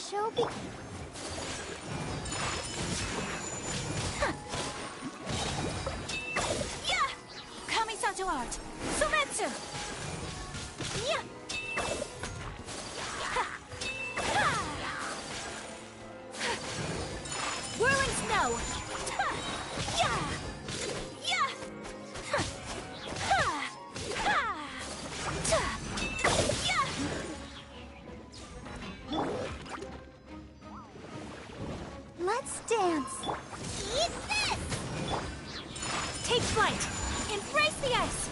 show be... Yeah! Kamisato art! Sumetsu! Yeah! Whirling snow! Yeah! Yeah! Let's dance. Eat this! Take flight! Embrace the ice!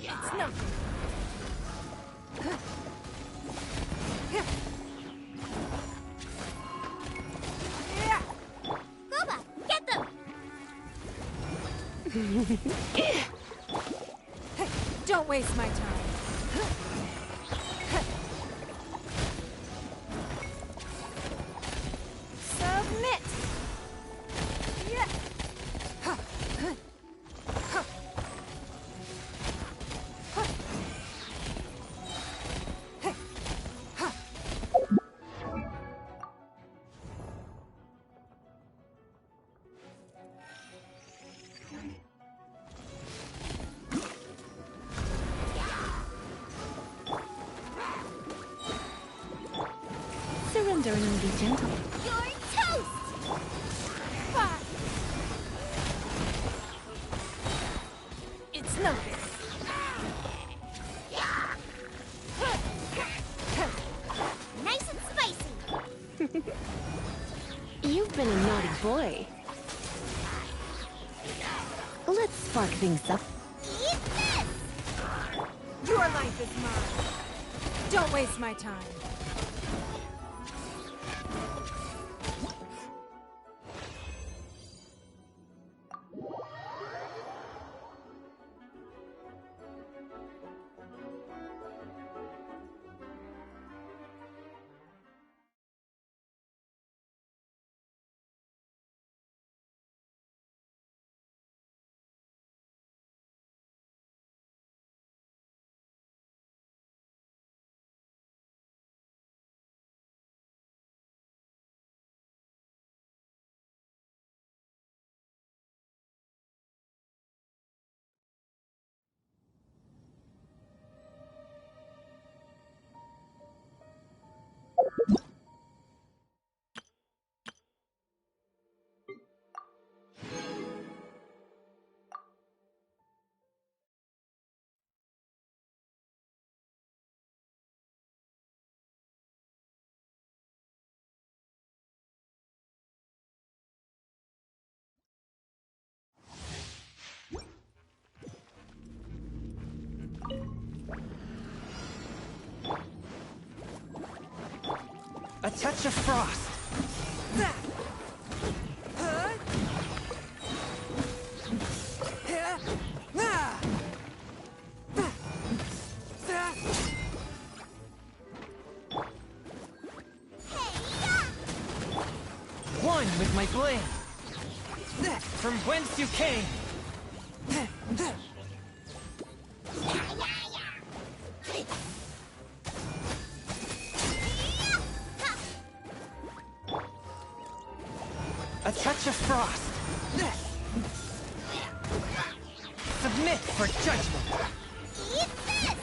It's no... Goba, get them! Don't waste my time. Submit! Yeah. Surrender and be gentle. You're toast! It's no good. Nice and spicy! You've been a naughty boy. Let's spark things up. Eat this! Your life is mine. Don't waste my time. A touch of frost. One with my blade. From whence you came. A touch of frost. Submit for judgment! Eat this!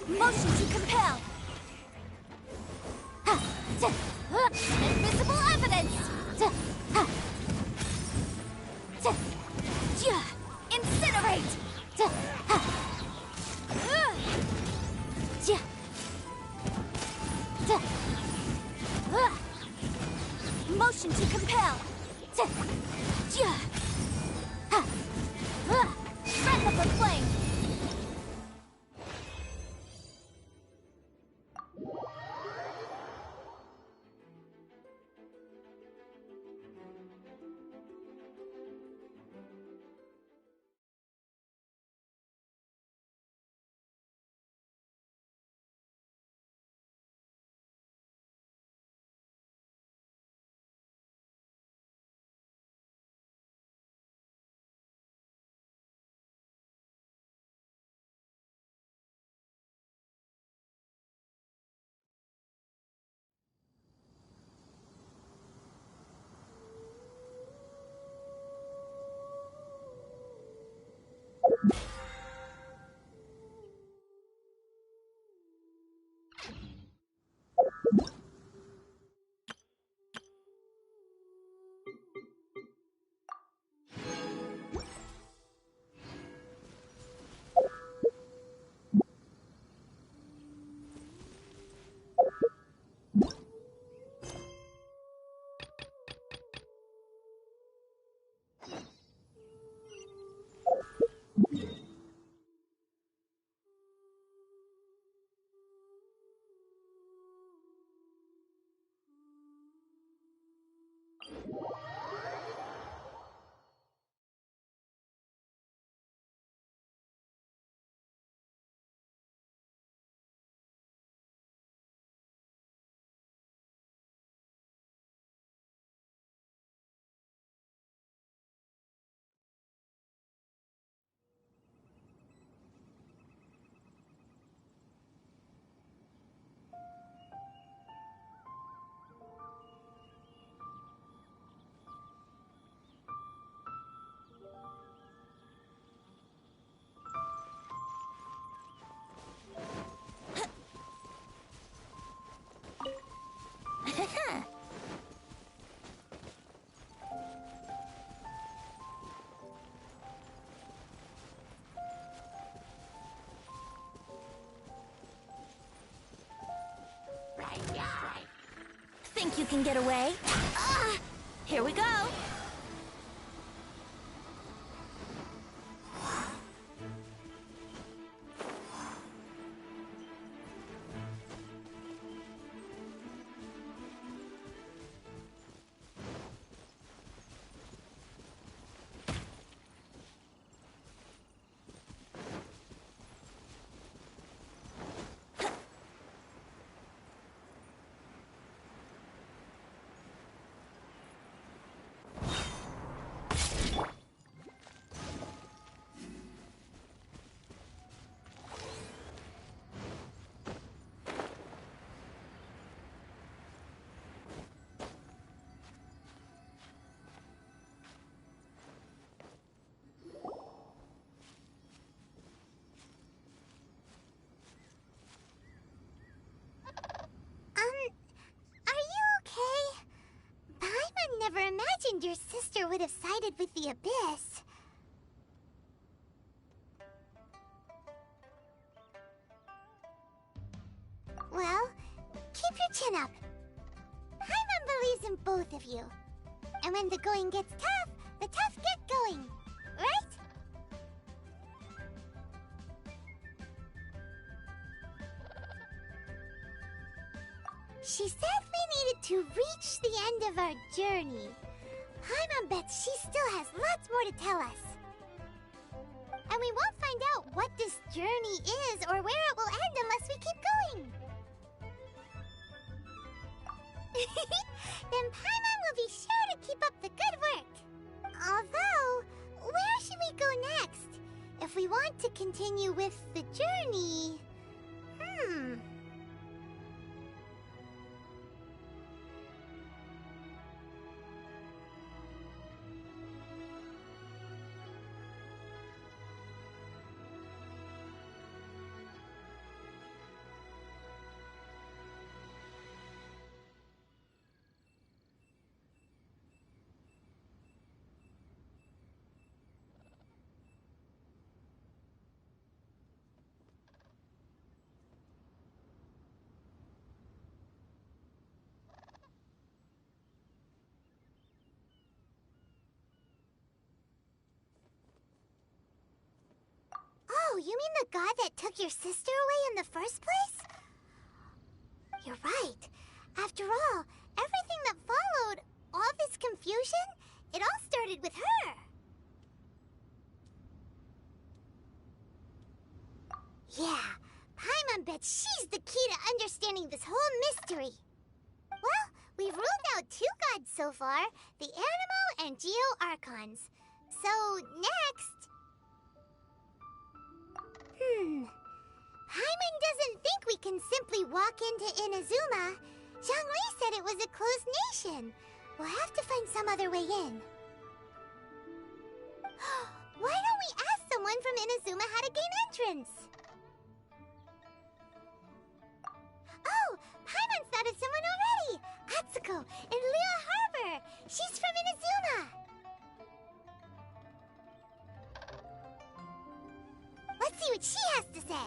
Motion to compel. Invisible evidence. Incinerate. Motion to compel. Breath of the flame. you can get away? Here we go! Are you okay? Paimon never imagined your sister would have sided with the Abyss. Well, keep your chin up. Paimon believes in both of you. And when the going gets tough, the tough get going. Right? She said we needed to reach the end of our journey. Paimon bets she still has lots more to tell us. And we won't find out what this journey is or where it will end unless we keep going. Then Paimon will be sure to keep up the good work. Although, where should we go next? If we want to continue with the journey... Oh, you mean the god that took your sister away in the first place? You're right. After all, everything that followed, all this confusion, it all started with her. Yeah, Paimon bets she's the key to understanding this whole mystery. Well, we've ruled out two gods so far, the Animo and Geo Archons. So, next... Paimon doesn't think we can simply walk into Inazuma. Zhongli said it was a closed nation. We'll have to find some other way in. Why don't we ask someone from Inazuma how to gain entrance? Oh, Paimon thought of someone already! Atsuko, in Liyue Harbor! She's from Inazuma! Let's see what she has to say.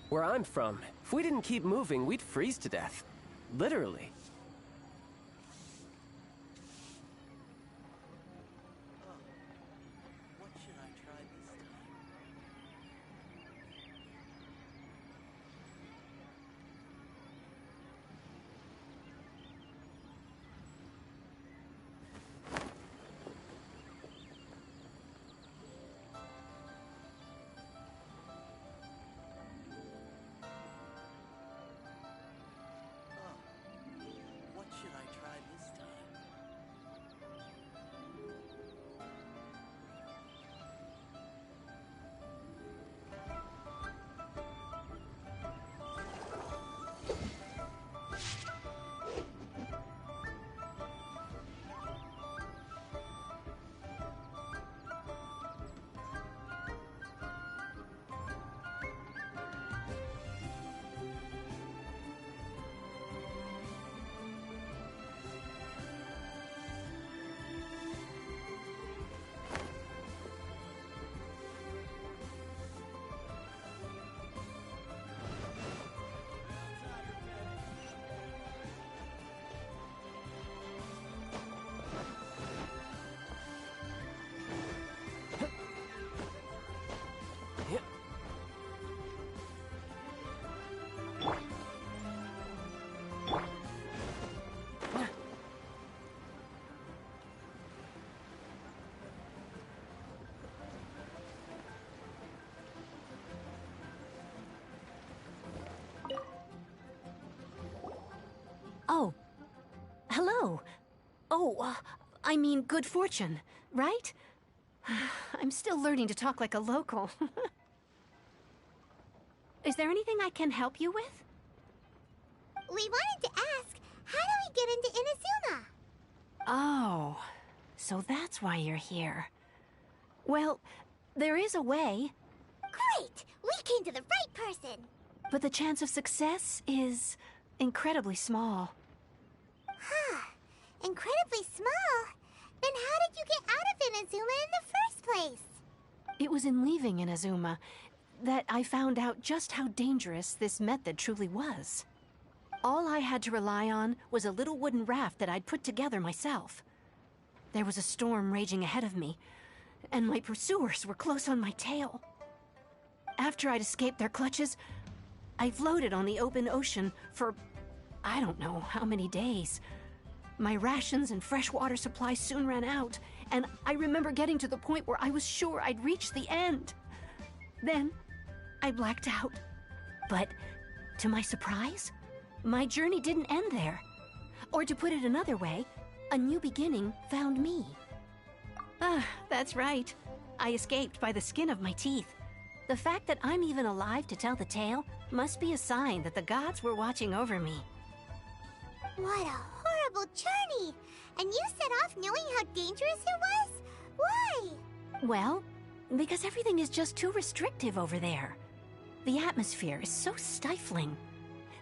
Where I'm from, if we didn't keep moving, we'd freeze to death. Literally. What should I try this time? What should I try this time? Oh. Hello. Oh, I mean good fortune, right? I'm still learning to talk like a local. Is there anything I can help you with? We wanted to ask, how do we get into Inazuma? Oh, so that's why you're here. Well, there is a way, Great! We came to the right person! but the chance of success is incredibly small. Huh. Incredibly small? Then how did you get out of Inazuma in the first place? It was in leaving Inazuma that I found out just how dangerous this method truly was. All I had to rely on was a little wooden raft that I'd put together myself. There was a storm raging ahead of me, and my pursuers were close on my tail. After I'd escaped their clutches, I floated on the open ocean for I don't know how many days. My rations and fresh water supply soon ran out, and I remember getting to the point where I was sure I'd reached the end. Then, I blacked out. But, to my surprise, my journey didn't end there. Or to put it another way, a new beginning found me. That's right. I escaped by the skin of my teeth. The fact that I'm even alive to tell the tale must be a sign that the gods were watching over me. What a horrible journey! And you set off knowing how dangerous it was? Why? Well, because everything is just too restrictive over there. The atmosphere is so stifling.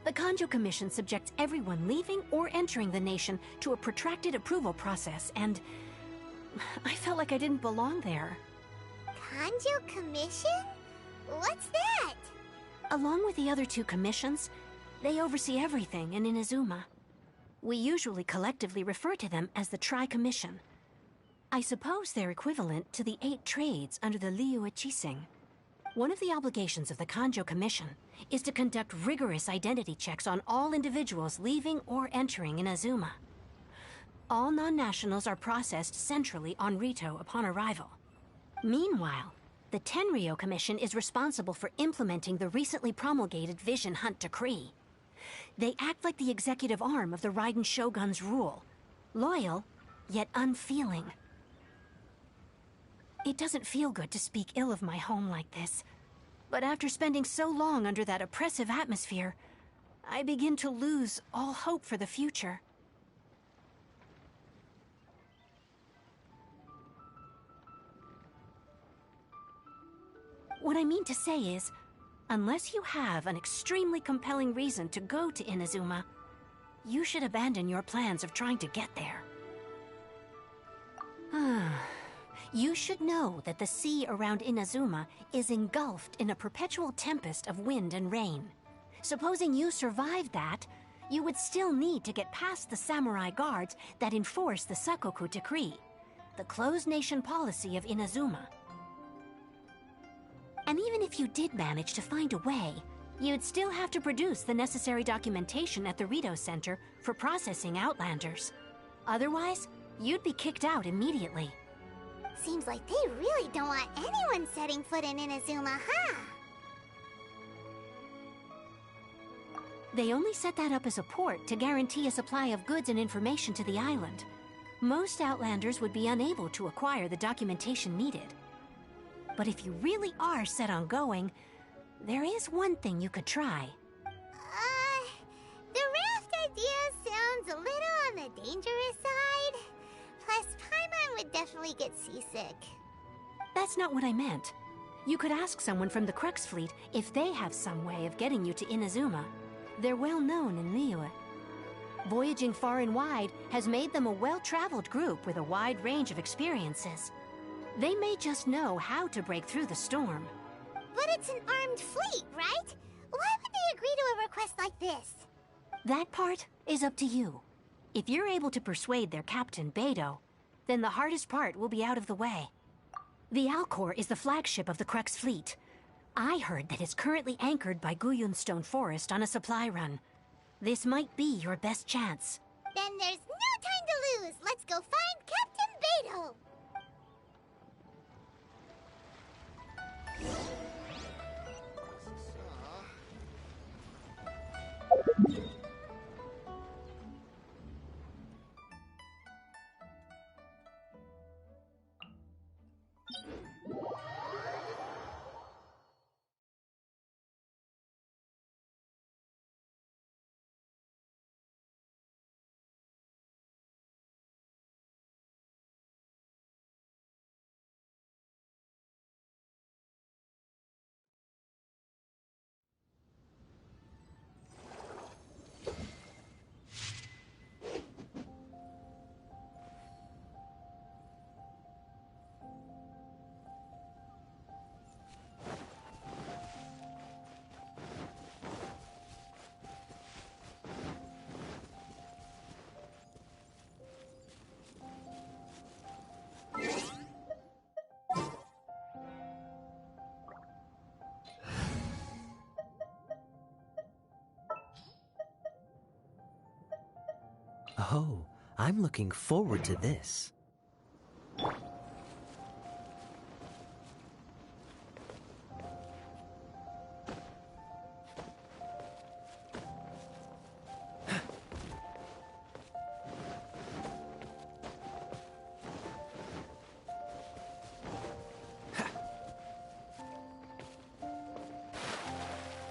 The Kanjo Commission subjects everyone leaving or entering the nation to a protracted approval process, and I felt like I didn't belong there. Kanjo Commission? What's that? Along with the other two commissions, they oversee everything in Inazuma. We usually collectively refer to them as the Tri-Commission. I suppose they're equivalent to the 8 trades under the Liu Chising. One of the obligations of the Kanjo Commission is to conduct rigorous identity checks on all individuals leaving or entering Inazuma. All non-nationals are processed centrally on Rito upon arrival. Meanwhile, the Tenryo Commission is responsible for implementing the recently promulgated Vision Hunt Decree. They act like the executive arm of the Raiden Shogun's rule. Loyal, yet unfeeling. It doesn't feel good to speak ill of my home like this, but after spending so long under that oppressive atmosphere, I begin to lose all hope for the future. What I mean to say is, unless you have an extremely compelling reason to go to Inazuma, you should abandon your plans of trying to get there. You should know that the sea around Inazuma is engulfed in a perpetual tempest of wind and rain. Supposing you survived that, you would still need to get past the samurai guards that enforce the Sakoku Decree, the closed nation policy of Inazuma. And even if you did manage to find a way, you'd still have to produce the necessary documentation at the Rito Center for processing Outlanders. Otherwise, you'd be kicked out immediately. Seems like they really don't want anyone setting foot in Inazuma, huh? They only set that up as a port to guarantee a supply of goods and information to the island. Most Outlanders would be unable to acquire the documentation needed. But if you really are set on going, there is one thing you could try. The raft idea sounds a little on the dangerous side. Plus, Paimon would definitely get seasick. That's not what I meant. You could ask someone from the Crux Fleet if they have some way of getting you to Inazuma. They're well known in Liyue. Voyaging far and wide has made them a well-traveled group with a wide range of experiences. They may just know how to break through the storm. But it's an armed fleet, right? Why would they agree to a request like this? That part is up to you. If you're able to persuade their captain, Beidou, then the hardest part will be out of the way. The Alcor is the flagship of the Crux Fleet. I heard that it's currently anchored by Guyunstone Forest on a supply run. This might be your best chance. Then there's no time to lose. Let's go find Captain Beidou. Oh, I'm looking forward to this.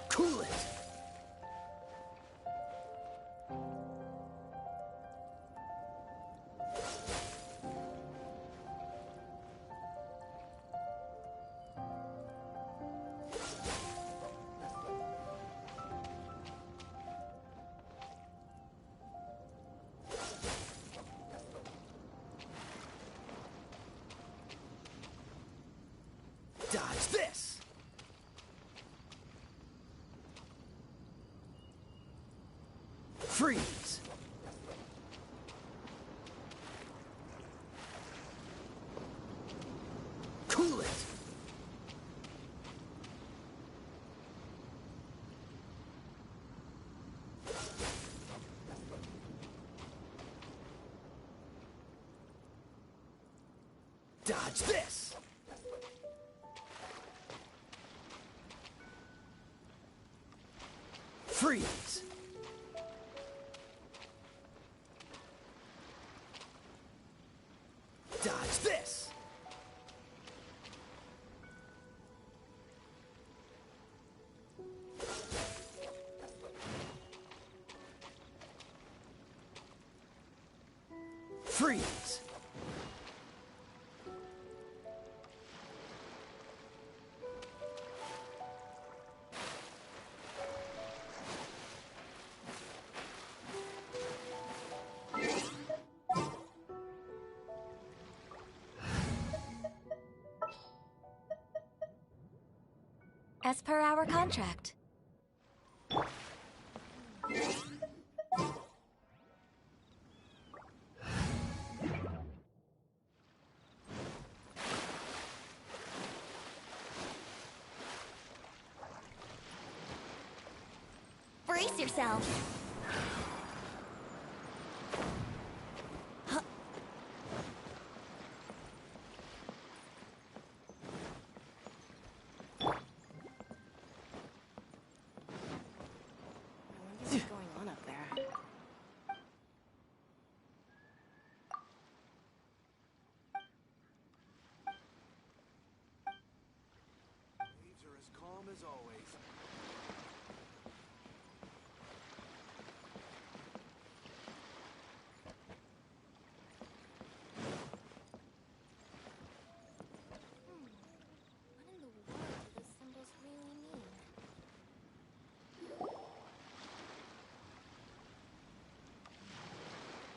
Cool it! Dodge this! Freeze! Cool it! Dodge this! Freeze! Dodge this! Freeze! as per our contract. Brace yourself. What's going on up there? Waves are as calm as always. What in the world do those symbols really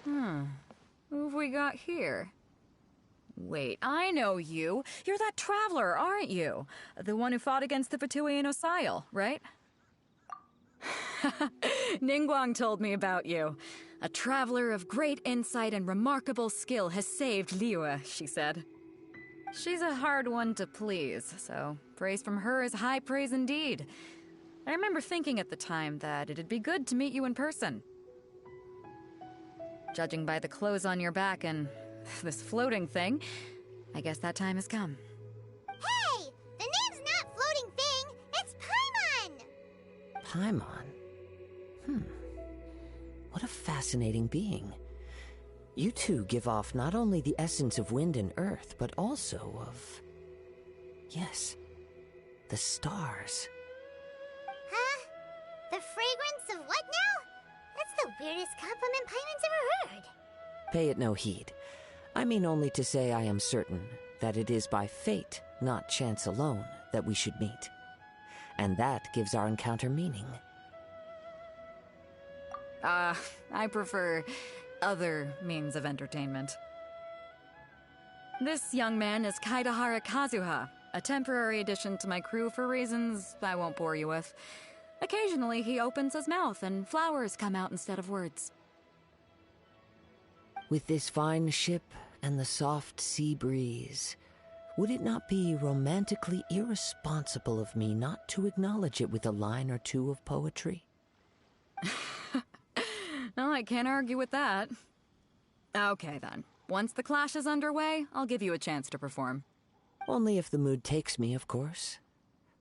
mean? Who have we got here? Wait, I know you. You're that traveler, aren't you? The one who fought against the Fatui and Osile, right? Ningguang told me about you. A traveler of great insight and remarkable skill has saved Liyue, she said. She's a hard one to please, so praise from her is high praise indeed. I remember thinking at the time that it'd be good to meet you in person. Judging by the clothes on your back and this floating thing, I guess that time has come. Hey! The name's not Floating Thing, it's Paimon! Paimon? What a fascinating being. You two give off not only the essence of wind and earth, but also of... yes, the stars. Huh? The fragrance of what now? That's the weirdest compliment Paimon's ever heard. Pay it no heed. I mean only to say I am certain that it is by fate, not chance alone, that we should meet. And that gives our encounter meaning. I prefer other means of entertainment. This young man is Kaidahara Kazuha, a temporary addition to my crew for reasons I won't bore you with. Occasionally he opens his mouth and flowers come out instead of words. With this fine ship and the soft sea breeze, would it not be romantically irresponsible of me not to acknowledge it with a line or two of poetry? No, I can't argue with that. Okay then. Once the clash is underway, I'll give you a chance to perform. Only if the mood takes me, of course.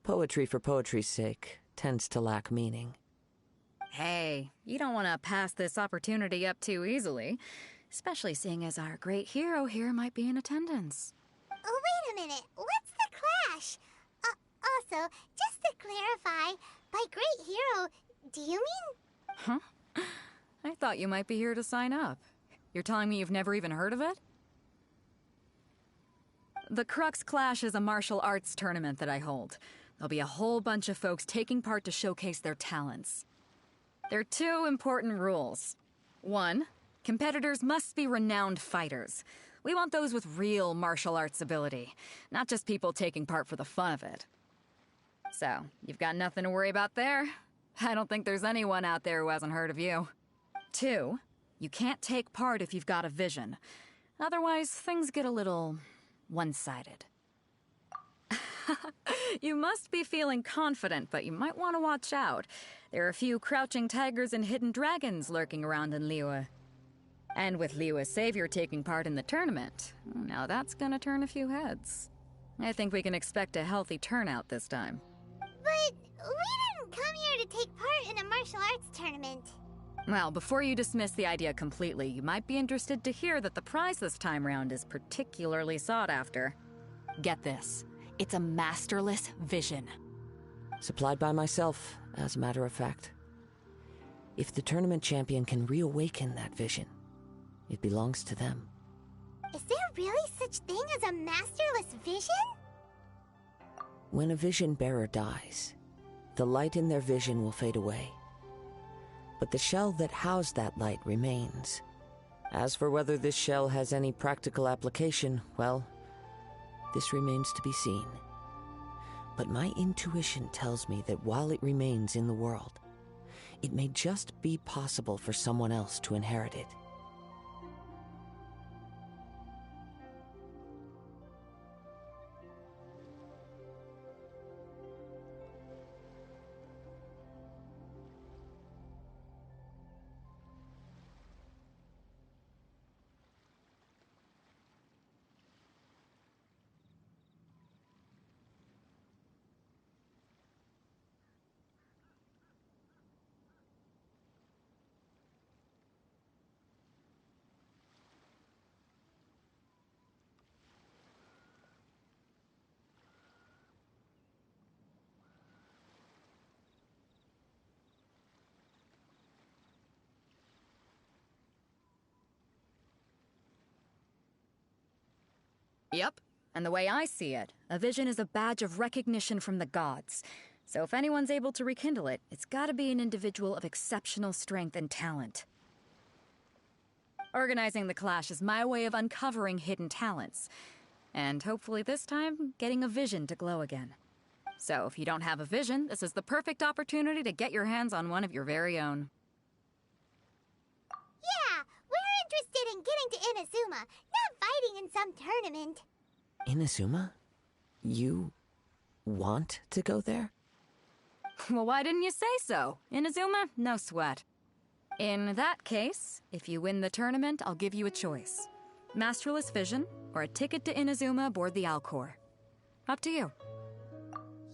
Poetry for poetry's sake tends to lack meaning. Hey, you don't want to pass this opportunity up too easily, especially seeing as our great hero here might be in attendance. Oh, wait a minute. What's the clash? Also, just to clarify, by great hero, do you mean... Huh? I thought you might be here to sign up. You're telling me you've never even heard of it? The Crux Clash is a martial arts tournament that I hold. There'll be a whole bunch of folks taking part to showcase their talents. There are two important rules. One, competitors must be renowned fighters. We want those with real martial arts ability, not just people taking part for the fun of it. So, you've got nothing to worry about there. I don't think there's anyone out there who hasn't heard of you. Two, you can't take part if you've got a vision. Otherwise, things get a little one-sided. You must be feeling confident, but you might want to watch out. There are a few crouching tigers and hidden dragons lurking around in Liyue. And with Liyue's savior taking part in the tournament, now that's gonna turn a few heads. I think we can expect a healthy turnout this time. But we didn't come here to take part in a martial arts tournament. Well, before you dismiss the idea completely, you might be interested to hear that the prize this time round is particularly sought after. Get this. It's a masterless vision. Supplied by myself, as a matter of fact. If the tournament champion can reawaken that vision, it belongs to them. Is there really such thing as a masterless vision? When a vision bearer dies, the light in their vision will fade away. But the shell that housed that light remains. As for whether this shell has any practical application, well, this remains to be seen. But my intuition tells me that while it remains in the world, it may just be possible for someone else to inherit it. Yep. And the way I see it, a vision is a badge of recognition from the gods. So if anyone's able to rekindle it, it's gotta be an individual of exceptional strength and talent. Organizing the clash is my way of uncovering hidden talents. And hopefully this time, getting a vision to glow again. So if you don't have a vision, this is the perfect opportunity to get your hands on one of your very own. Yeah, we're interested in getting to Inazuma, not fighting in some tournament. Inazuma? You want to go there? Well, why didn't you say so? Inazuma? No sweat. In that case, if you win the tournament, I'll give you a choice. Masterless Vision, or a ticket to Inazuma aboard the Alcor. Up to you.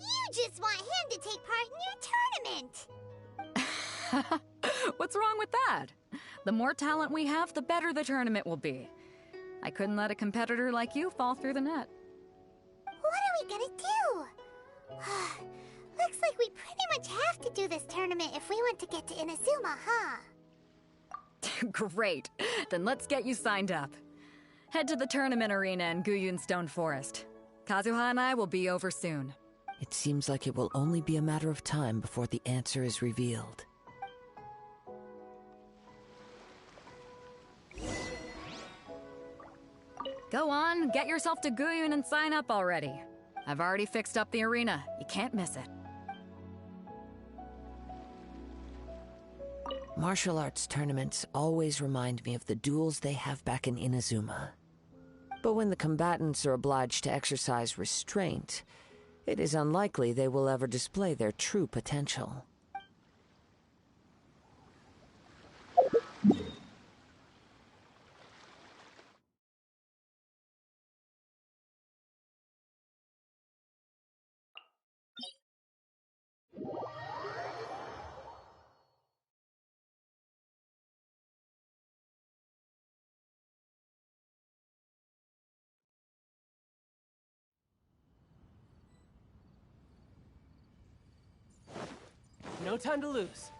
You just want him to take part in your tournament! What's wrong with that? The more talent we have, the better the tournament will be. I couldn't let a competitor like you fall through the net. What are we gonna do? Looks like we pretty much have to do this tournament if we want to get to Inazuma, huh? Great. Then let's get you signed up. Head to the tournament arena in Guyun Stone Forest. Kazuha and I will be over soon. It seems like it will only be a matter of time before the answer is revealed. Go on, get yourself to Guyun and sign up already. I've already fixed up the arena. You can't miss it. Martial arts tournaments always remind me of the duels they have back in Inazuma. But when the combatants are obliged to exercise restraint, it is unlikely they will ever display their true potential. No time to lose.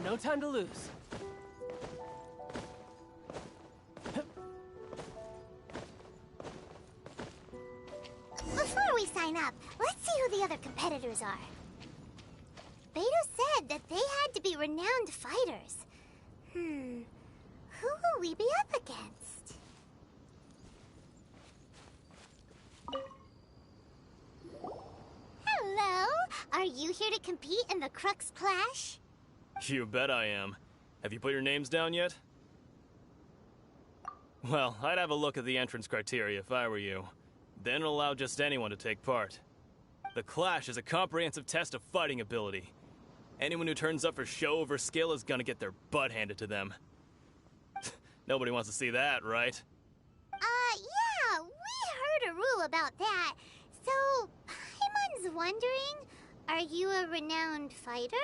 No time to lose. Before we sign up, let's see who the other competitors are. Beto said that they had to be renowned fighters. Who will we be up against? Hello? Are you here to compete in the Crux Clash? You bet I am. Have you put your names down yet? Well, I'd have a look at the entrance criteria if I were you. Then it'll allow just anyone to take part. The Clash is a comprehensive test of fighting ability. Anyone who turns up for show over skill is gonna get their butt handed to them. Nobody wants to see that, right? Yeah, we heard a rule about that. So, Paimon's wondering, are you a renowned fighter?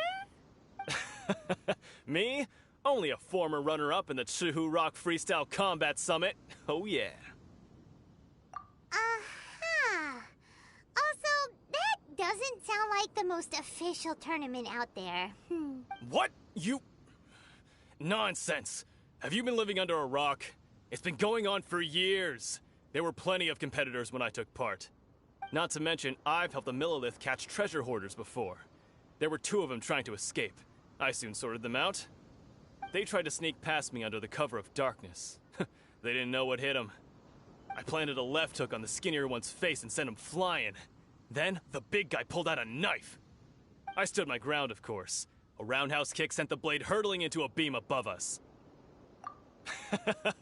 Me? Only a former runner-up in the Chihu Rock Freestyle Combat Summit. Oh yeah. Uh-huh. Also, that doesn't sound like the most official tournament out there. What? You... Nonsense. Have you been living under a rock? It's been going on for years. There were plenty of competitors when I took part. Not to mention, I've helped the Millilith catch treasure hoarders before. There were 2 of them trying to escape. I soon sorted them out. They tried to sneak past me under the cover of darkness. They didn't know what hit them. I planted a left hook on the skinnier one's face and sent him flying. Then, the big guy pulled out a knife. I stood my ground, of course. A roundhouse kick sent the blade hurtling into a beam above us.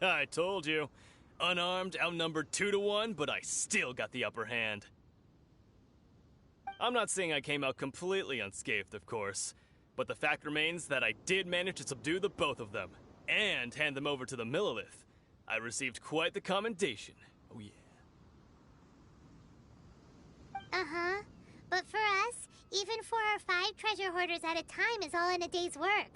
I told you. Unarmed, outnumbered 2 to 1, but I still got the upper hand. I'm not saying I came out completely unscathed, of course, but the fact remains that I did manage to subdue the both of them, and hand them over to the Millilith. I received quite the commendation. Oh yeah. Uh-huh. But for us, even 4 or 5 treasure hoarders at a time is all in a day's work.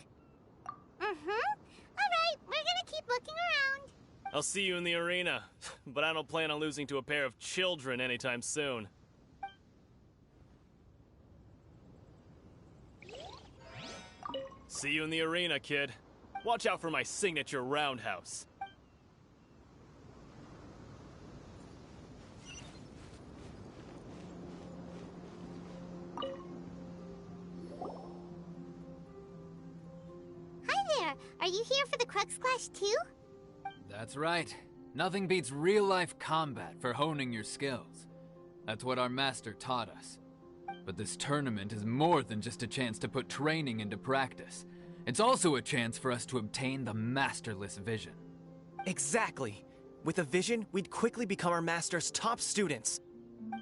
Alright, we're gonna keep looking around. I'll see you in the arena, but I don't plan on losing to a pair of children anytime soon. See you in the arena, kid. Watch out for my signature roundhouse. Hi there! Are you here for the Crux Clash too? That's right. Nothing beats real-life combat for honing your skills. That's what our master taught us. But this tournament is more than just a chance to put training into practice. It's also a chance for us to obtain the masterless vision. Exactly. With a vision, we'd quickly become our master's top students.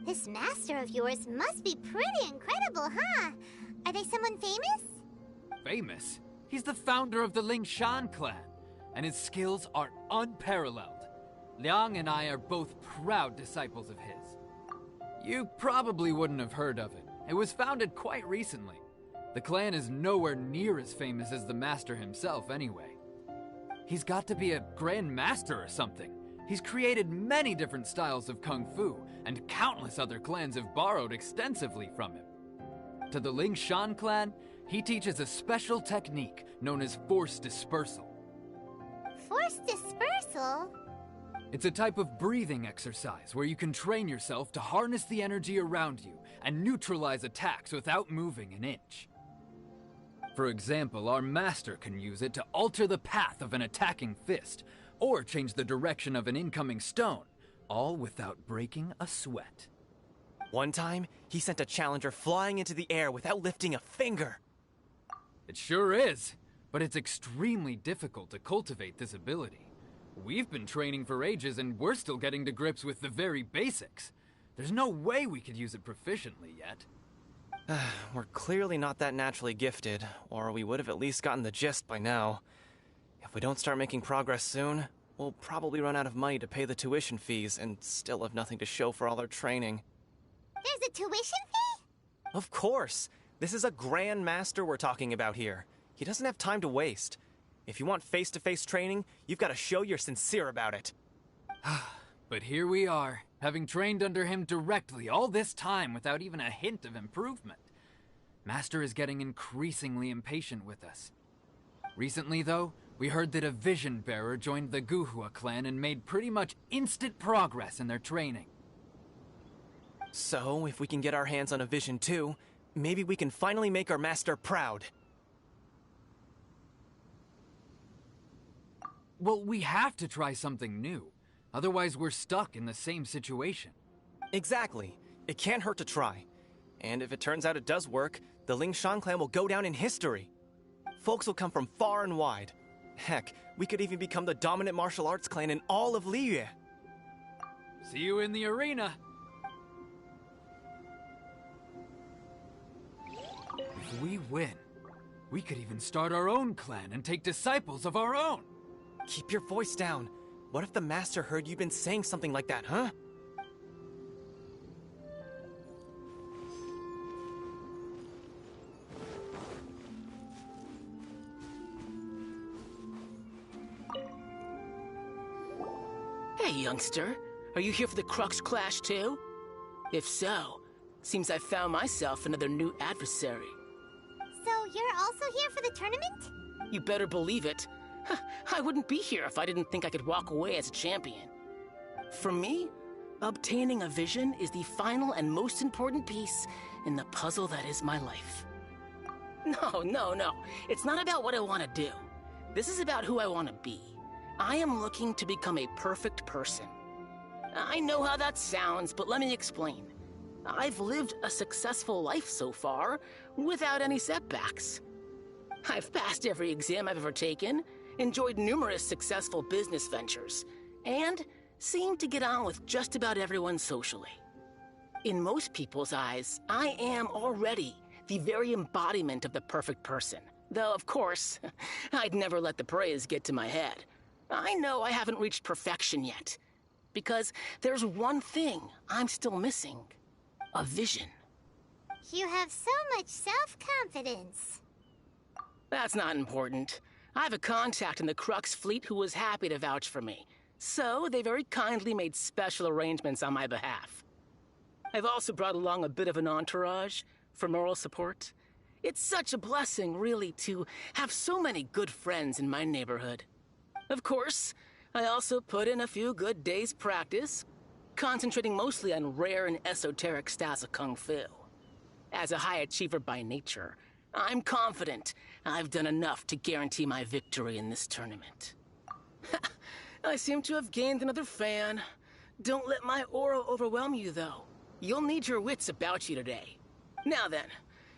This master of yours must be pretty incredible, huh? Are they someone famous? Famous? He's the founder of the Lingshan clan, and his skills are unparalleled. Liang and I are both proud disciples of his. You probably wouldn't have heard of it. It was founded quite recently. The clan is nowhere near as famous as the master himself anyway. He's got to be a grand master or something. He's created many different styles of kung fu, and countless other clans have borrowed extensively from him. To the Lingshan clan, he teaches a special technique known as force dispersal. Force dispersal? It's a type of breathing exercise where you can train yourself to harness the energy around you and neutralize attacks without moving an inch. For example, our master can use it to alter the path of an attacking fist, or change the direction of an incoming stone, all without breaking a sweat. One time, he sent a challenger flying into the air without lifting a finger. It sure is, but it's extremely difficult to cultivate this ability. We've been training for ages and we're still getting to grips with the very basics. There's no way we could use it proficiently yet. We're clearly not that naturally gifted, or we would have at least gotten the gist by now. If we don't start making progress soon, we'll probably run out of money to pay the tuition fees and still have nothing to show for all our training. There's a tuition fee? Of course! This is a Grand Master we're talking about here. He doesn't have time to waste. If you want face-to-face training, you've got to show you're sincere about it. But here we are, having trained under him directly all this time without even a hint of improvement. Master is getting increasingly impatient with us. Recently, though, we heard that a vision bearer joined the Guhua clan and made pretty much instant progress in their training. So, if we can get our hands on a vision too, maybe we can finally make our master proud. Well, we have to try something new. Otherwise, we're stuck in the same situation. Exactly. It can't hurt to try. And if it turns out it does work, the Lingshan clan will go down in history. Folks will come from far and wide. Heck, we could even become the dominant martial arts clan in all of Liyue. See you in the arena! If we win, we could even start our own clan and take disciples of our own. Keep your voice down. What if the master heard you've been saying something like that, huh? Hey, youngster. Are you here for the Crux Clash, too? If so, seems I found myself another new adversary. So you're also here for the tournament? You better believe it. I wouldn't be here if I didn't think I could walk away as a champion. For me, obtaining a vision is the final and most important piece in the puzzle that is my life. No. It's not about what I want to do. This is about who I want to be. I am looking to become a perfect person. I know how that sounds, but let me explain. I've lived a successful life so far, without any setbacks. I've passed every exam I've ever taken, enjoyed numerous successful business ventures, and seem to get on with just about everyone socially. In most people's eyes, I am already the very embodiment of the perfect person. Though, of course, I'd never let the praise get to my head. I know I haven't reached perfection yet, because there's one thing I'm still missing. A vision. You have so much self-confidence. That's not important. I have a contact in the Crux fleet who was happy to vouch for me, so they very kindly made special arrangements on my behalf. I've also brought along a bit of an entourage for moral support. It's such a blessing, really, to have so many good friends in my neighborhood. Of course, I also put in a few good days' practice, concentrating mostly on rare and esoteric styles of Kung Fu. As a high achiever by nature, I'm confident I've done enough to guarantee my victory in this tournament. I seem to have gained another fan. Don't let my aura overwhelm you, though. You'll need your wits about you today. Now then,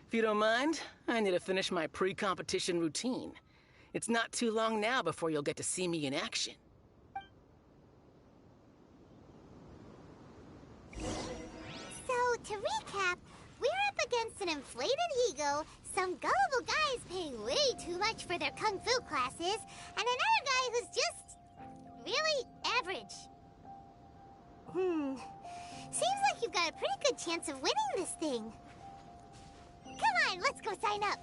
if you don't mind, I need to finish my pre-competition routine. It's not too long now before you'll get to see me in action. So, to recap, we're up against an inflated ego, some gullible guys paying way too much for their kung fu classes, and another guy who's just really average. Seems like you've got a pretty good chance of winning this thing. Come on, let's go sign up.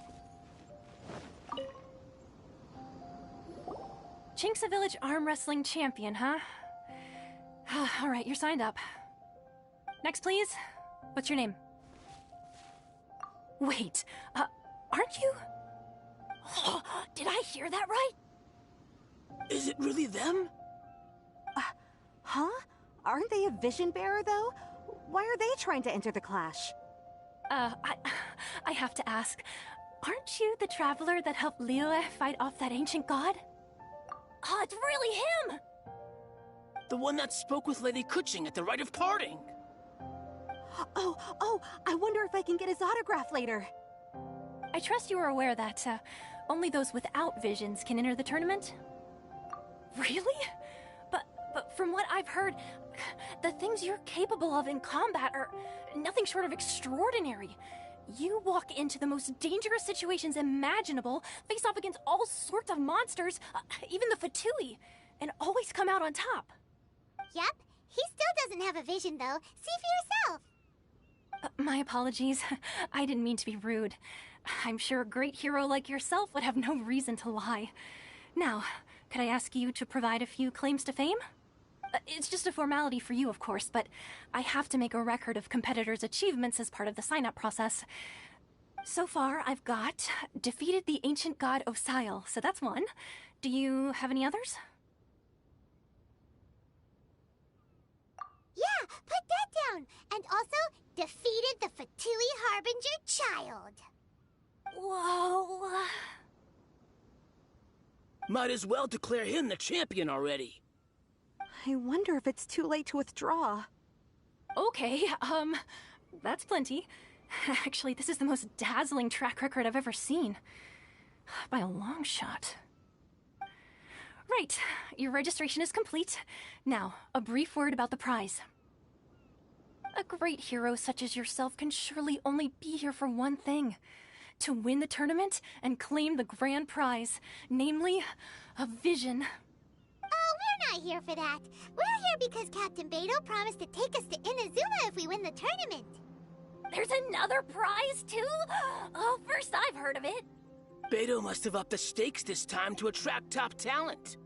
Chinksa Village Arm Wrestling Champion, huh? All right, you're signed up. Next, please. What's your name? Wait, aren't you? Did I hear that right? Is it really them? Huh? Aren't they a vision bearer, though? Why are they trying to enter the clash? I have to ask, aren't you the traveler that helped Liyue fight off that ancient god? Oh, it's really him! The one that spoke with Lady Kuching at the rite of parting. Oh, I wonder if I can get his autograph later. I trust you are aware that, only those without visions can enter the tournament? Really? But from what I've heard, the things you're capable of in combat are nothing short of extraordinary. You walk into the most dangerous situations imaginable, face off against all sorts of monsters, even the Fatui, and always come out on top. Yep, he still doesn't have a vision, though. See for yourself. My apologies. I didn't mean to be rude. I'm sure a great hero like yourself would have no reason to lie. Now, could I ask you to provide a few claims to fame? It's just a formality for you, of course, but I have to make a record of competitors' achievements as part of the sign-up process. So far, I've got defeated the ancient god Osail, so that's one. Do you have any others? Yeah, put that down. And also, defeated the Fatui Harbinger child. Whoa. Might as well declare him the champion already. I wonder if it's too late to withdraw. Okay, that's plenty. Actually, this is the most dazzling track record I've ever seen. By a long shot. Right, your registration is complete. Now, a brief word about the prize. A great hero such as yourself can surely only be here for one thing. To win the tournament and claim the grand prize, namely, a vision. Oh, we're not here for that. We're here because Captain Beidou promised to take us to Inazuma if we win the tournament. There's another prize, too? Oh, first I've heard of it. Beidou must have upped the stakes this time to attract top talent.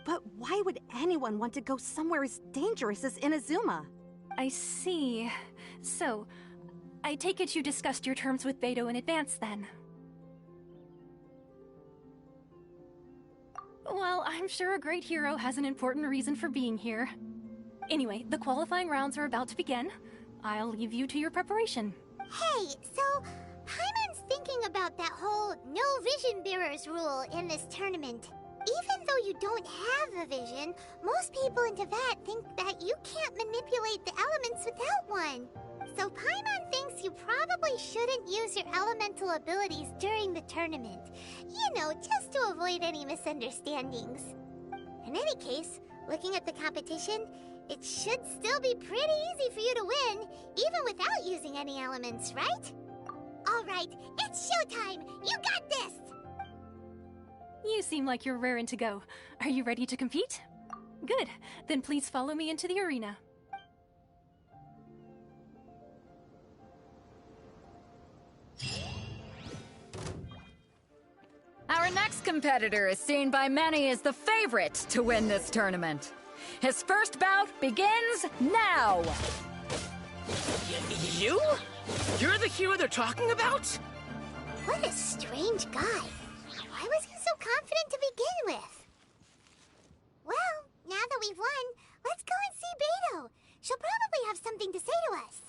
But why would anyone want to go somewhere as dangerous as Inazuma? I see. So, I take it you discussed your terms with Beidou in advance, then? Well, I'm sure a great hero has an important reason for being here. Anyway, the qualifying rounds are about to begin. I'll leave you to your preparation. Hey, so Paimon's thinking about that whole no vision bearers rule in this tournament. Even though you don't have a vision, most people in Teyvat think that you can't manipulate the elements without one. So Paimon thinks you probably shouldn't use your elemental abilities during the tournament. You know, just to avoid any misunderstandings. In any case, looking at the competition, it should still be pretty easy for you to win, even without using any elements, right? Alright, it's showtime! You got this! You seem like you're raring to go. Are you ready to compete? Good. Then please follow me into the arena. Our next competitor is seen by many as the favorite to win this tournament. His first bout begins now! You? You're the hero they're talking about? What a strange guy. Why was he so confident to begin with? Well, now that we've won, let's go and see Beidou. She'll probably have something to say to us.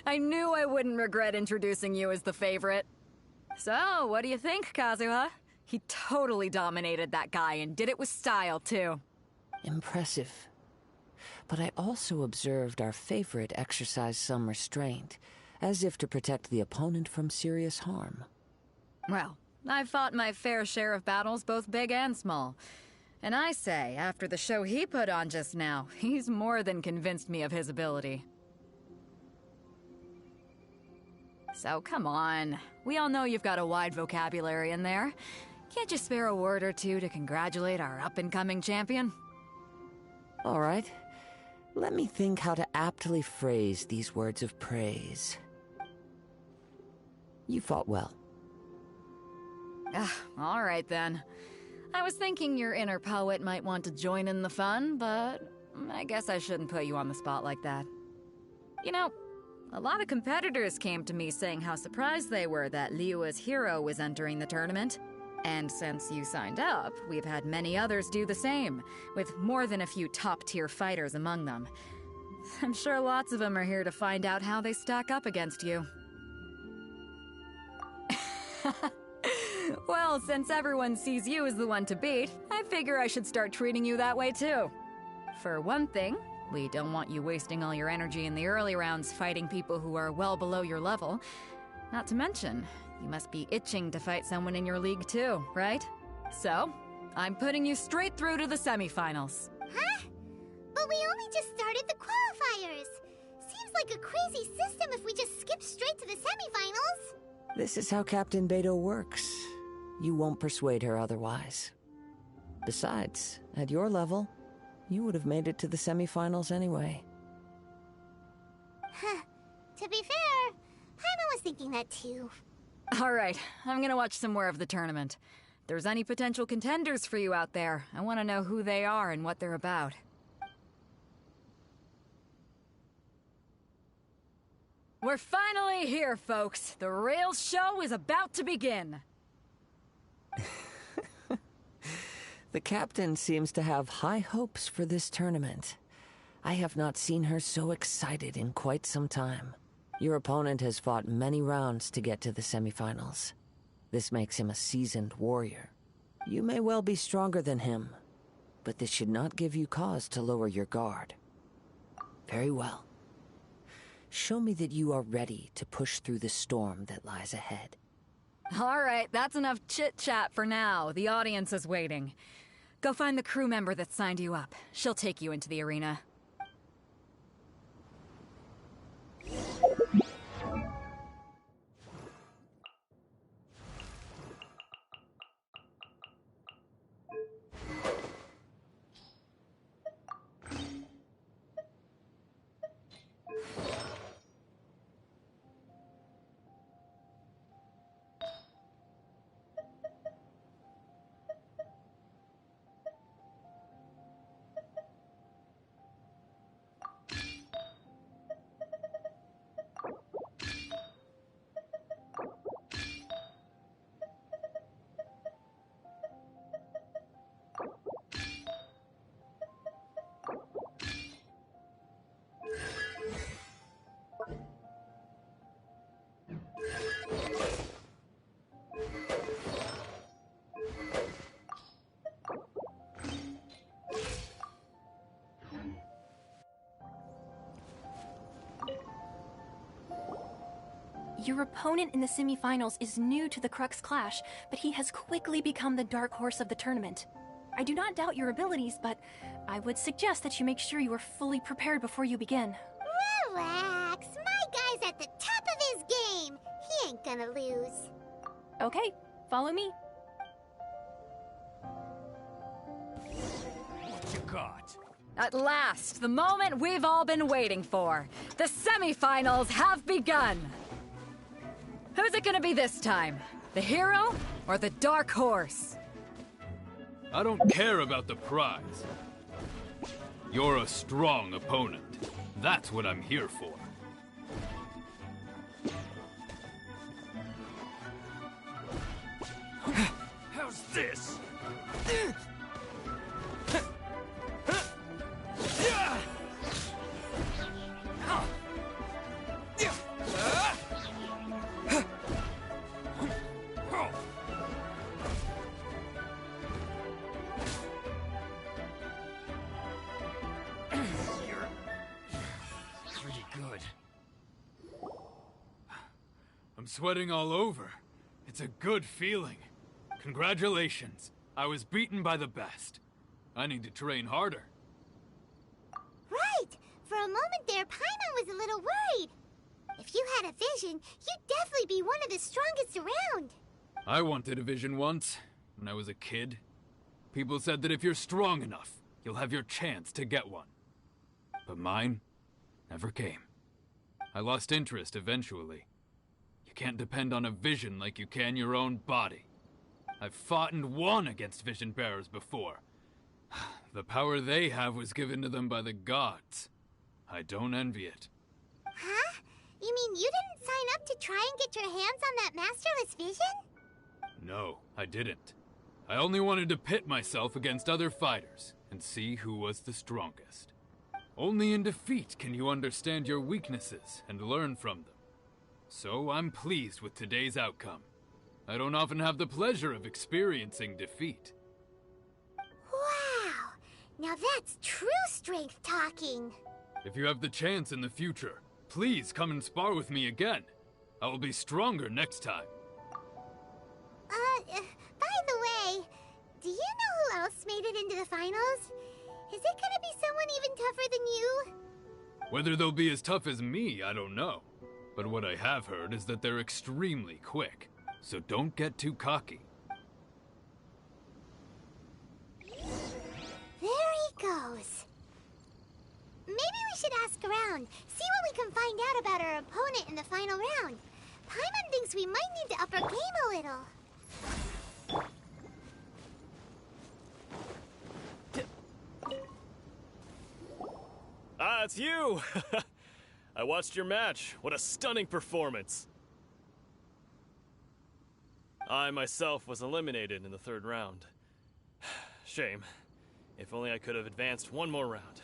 I knew I wouldn't regret introducing you as the favorite. So, what do you think, Kazuha? He totally dominated that guy and did it with style, too. Impressive. But I also observed our favorite exercise some restraint, as if to protect the opponent from serious harm. Well, I've fought my fair share of battles, both big and small. And I say, after the show he put on just now, he's more than convinced me of his ability. So come on. We all know you've got a wide vocabulary in there. Can't you spare a word or two to congratulate our up-and-coming champion? All right. Let me think how to aptly phrase these words of praise. You fought well. All right then. I was thinking your inner poet might want to join in the fun, but I guess I shouldn't put you on the spot like that. You know, a lot of competitors came to me saying how surprised they were that Liyue's hero was entering the tournament. And since you signed up, we've had many others do the same, with more than a few top-tier fighters among them. I'm sure lots of them are here to find out how they stack up against you. Well, since everyone sees you as the one to beat, I figure I should start treating you that way too. For one thing, we don't want you wasting all your energy in the early rounds fighting people who are well below your level. Not to mention, you must be itching to fight someone in your league too, right? So, I'm putting you straight through to the semifinals. Huh? But we only just started the qualifiers. Seems like a crazy system if we just skip straight to the semifinals. This is how Captain Beidou works. You won't persuade her otherwise. Besides, at your level, you would have made it to the semifinals anyway. Huh. To be fair, Paimon was thinking that too. Alright, I'm gonna watch some more of the tournament. If there's any potential contenders for you out there, I want to know who they are and what they're about. We're finally here, folks. The real show is about to begin. The captain seems to have high hopes for this tournament. I have not seen her so excited in quite some time. Your opponent has fought many rounds to get to the semifinals. This makes him a seasoned warrior. You may well be stronger than him, but this should not give you cause to lower your guard. Very well. Show me that you are ready to push through the storm that lies ahead. Alright, that's enough chit-chat for now. The audience is waiting. Go find the crew member that signed you up. She'll take you into the arena. Your opponent in the semifinals is new to the Crux Clash, but he has quickly become the dark horse of the tournament. I do not doubt your abilities, but I would suggest that you make sure you are fully prepared before you begin. Relax. My guy's at the top of his game. He ain't gonna lose. Okay, follow me. What you got? At last, the moment we've all been waiting for. The semifinals have begun. Who's it gonna be this time? The hero or the dark horse? I don't care about the prize. You're a strong opponent. That's what I'm here for. How's this? I'm sweating all over. It's a good feeling. Congratulations. I was beaten by the best. I need to train harder. Right! For a moment there, Paimon was a little worried. If you had a vision, you'd definitely be one of the strongest around. I wanted a vision once, when I was a kid. People said that if you're strong enough, you'll have your chance to get one. But mine never came. I lost interest eventually. You can't depend on a vision like you can your own body. I've fought and won against vision bearers before. The power they have was given to them by the gods. I don't envy it. Huh? You mean you didn't sign up to try and get your hands on that masterless vision? No, I didn't. I only wanted to pit myself against other fighters and see who was the strongest. Only in defeat can you understand your weaknesses and learn from them. So I'm pleased with today's outcome. I don't often have the pleasure of experiencing defeat. Wow! Now that's true strength talking. If you have the chance in the future, please come and spar with me again. I will be stronger next time. By the way, do you know who else made it into the finals? Is it gonna be someone even tougher than you? Whether they'll be as tough as me, I don't know. But what I have heard is that they're extremely quick. So don't get too cocky. There he goes. Maybe we should ask around, see what we can find out about our opponent in the final round. Paimon thinks we might need to up our game a little. Ah, it's you! I watched your match. What a stunning performance. I myself was eliminated in the third round. Shame. If only I could have advanced one more round.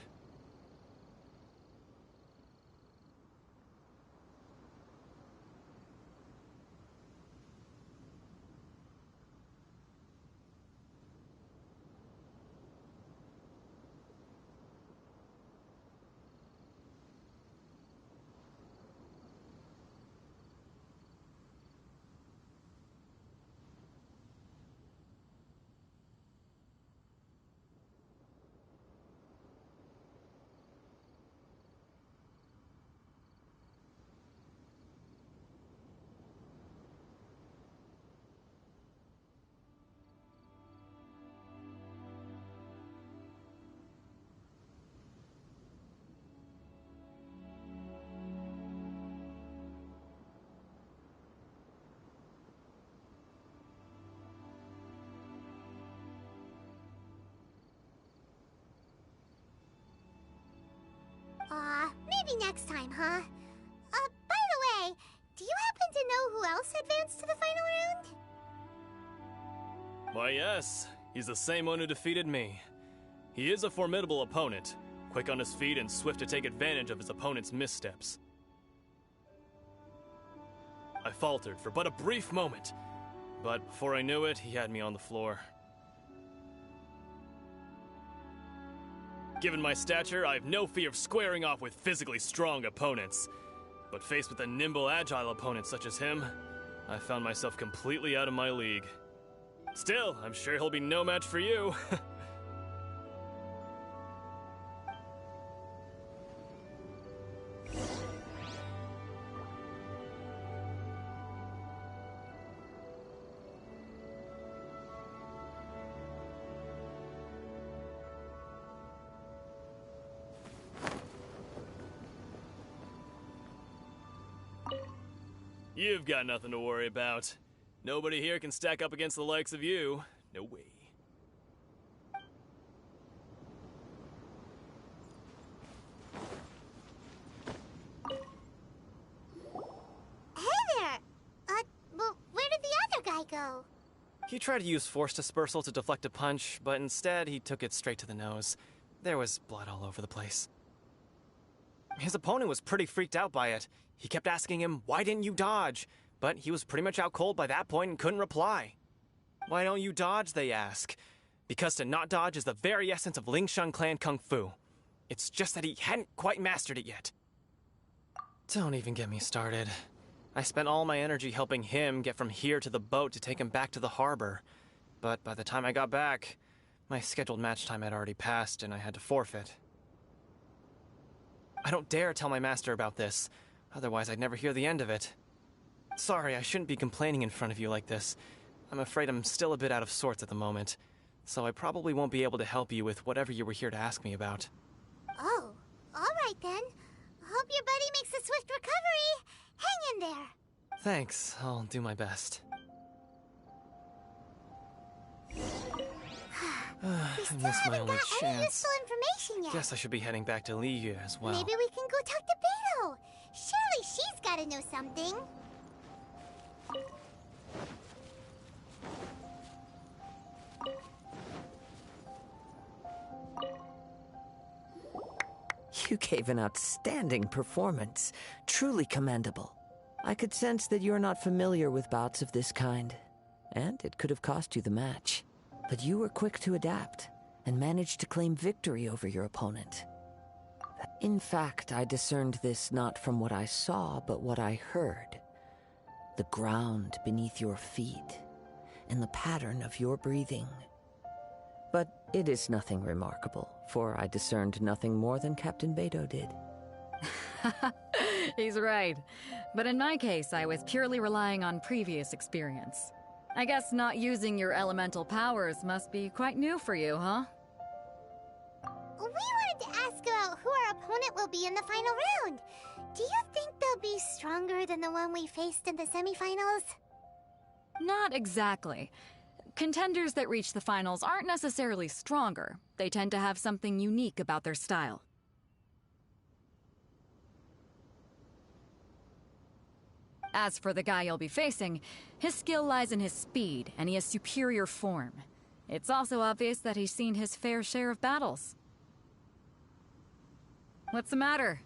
Maybe next time, huh? By the way, do you happen to know who else advanced to the final round? Why, yes. He's the same one who defeated me. He is a formidable opponent, quick on his feet and swift to take advantage of his opponent's missteps. I faltered for but a brief moment, but before I knew it, he had me on the floor. Given my stature, I have no fear of squaring off with physically strong opponents. But faced with a nimble, agile opponent such as him, I found myself completely out of my league. Still, I'm sure he'll be no match for you. You've got nothing to worry about. Nobody here can stack up against the likes of you. No way. Hey there! Well, where did the other guy go? He tried to use force dispersal to deflect a punch, but instead he took it straight to the nose. There was blood all over the place. His opponent was pretty freaked out by it. He kept asking him, "Why didn't you dodge?" But he was pretty much out cold by that point and couldn't reply. "Why don't you dodge?" they ask. Because to not dodge is the very essence of Lingshan clan kung fu. It's just that he hadn't quite mastered it yet. Don't even get me started. I spent all my energy helping him get from here to the boat to take him back to the harbor. But by the time I got back, my scheduled match time had already passed and I had to forfeit. I don't dare tell my master about this, otherwise I'd never hear the end of it. Sorry, I shouldn't be complaining in front of you like this. I'm afraid I'm still a bit out of sorts at the moment, so I probably won't be able to help you with whatever you were here to ask me about. Oh, alright then. Hope your buddy makes a swift recovery. Hang in there. Thanks, I'll do my best. I missed my only Any chance. useful information yet? Guess I should be heading back to Liyu as well. Maybe we can go talk to Beto. Surely she's gotta know something. You gave an outstanding performance. Truly commendable. I could sense that you're not familiar with bouts of this kind, and it could have cost you the match. But you were quick to adapt, and managed to claim victory over your opponent. In fact, I discerned this not from what I saw, but what I heard. The ground beneath your feet, and the pattern of your breathing. But it is nothing remarkable, for I discerned nothing more than Captain Beto did. He's right. But in my case, I was purely relying on previous experience. I guess not using your elemental powers must be quite new for you, huh? We wanted to ask about who our opponent will be in the final round. Do you think they'll be stronger than the one we faced in the semifinals? Not exactly. Contenders that reach the finals aren't necessarily stronger. They tend to have something unique about their style. As for the guy you'll be facing, his skill lies in his speed, and he has superior form. It's also obvious that he's seen his fair share of battles. What's the matter?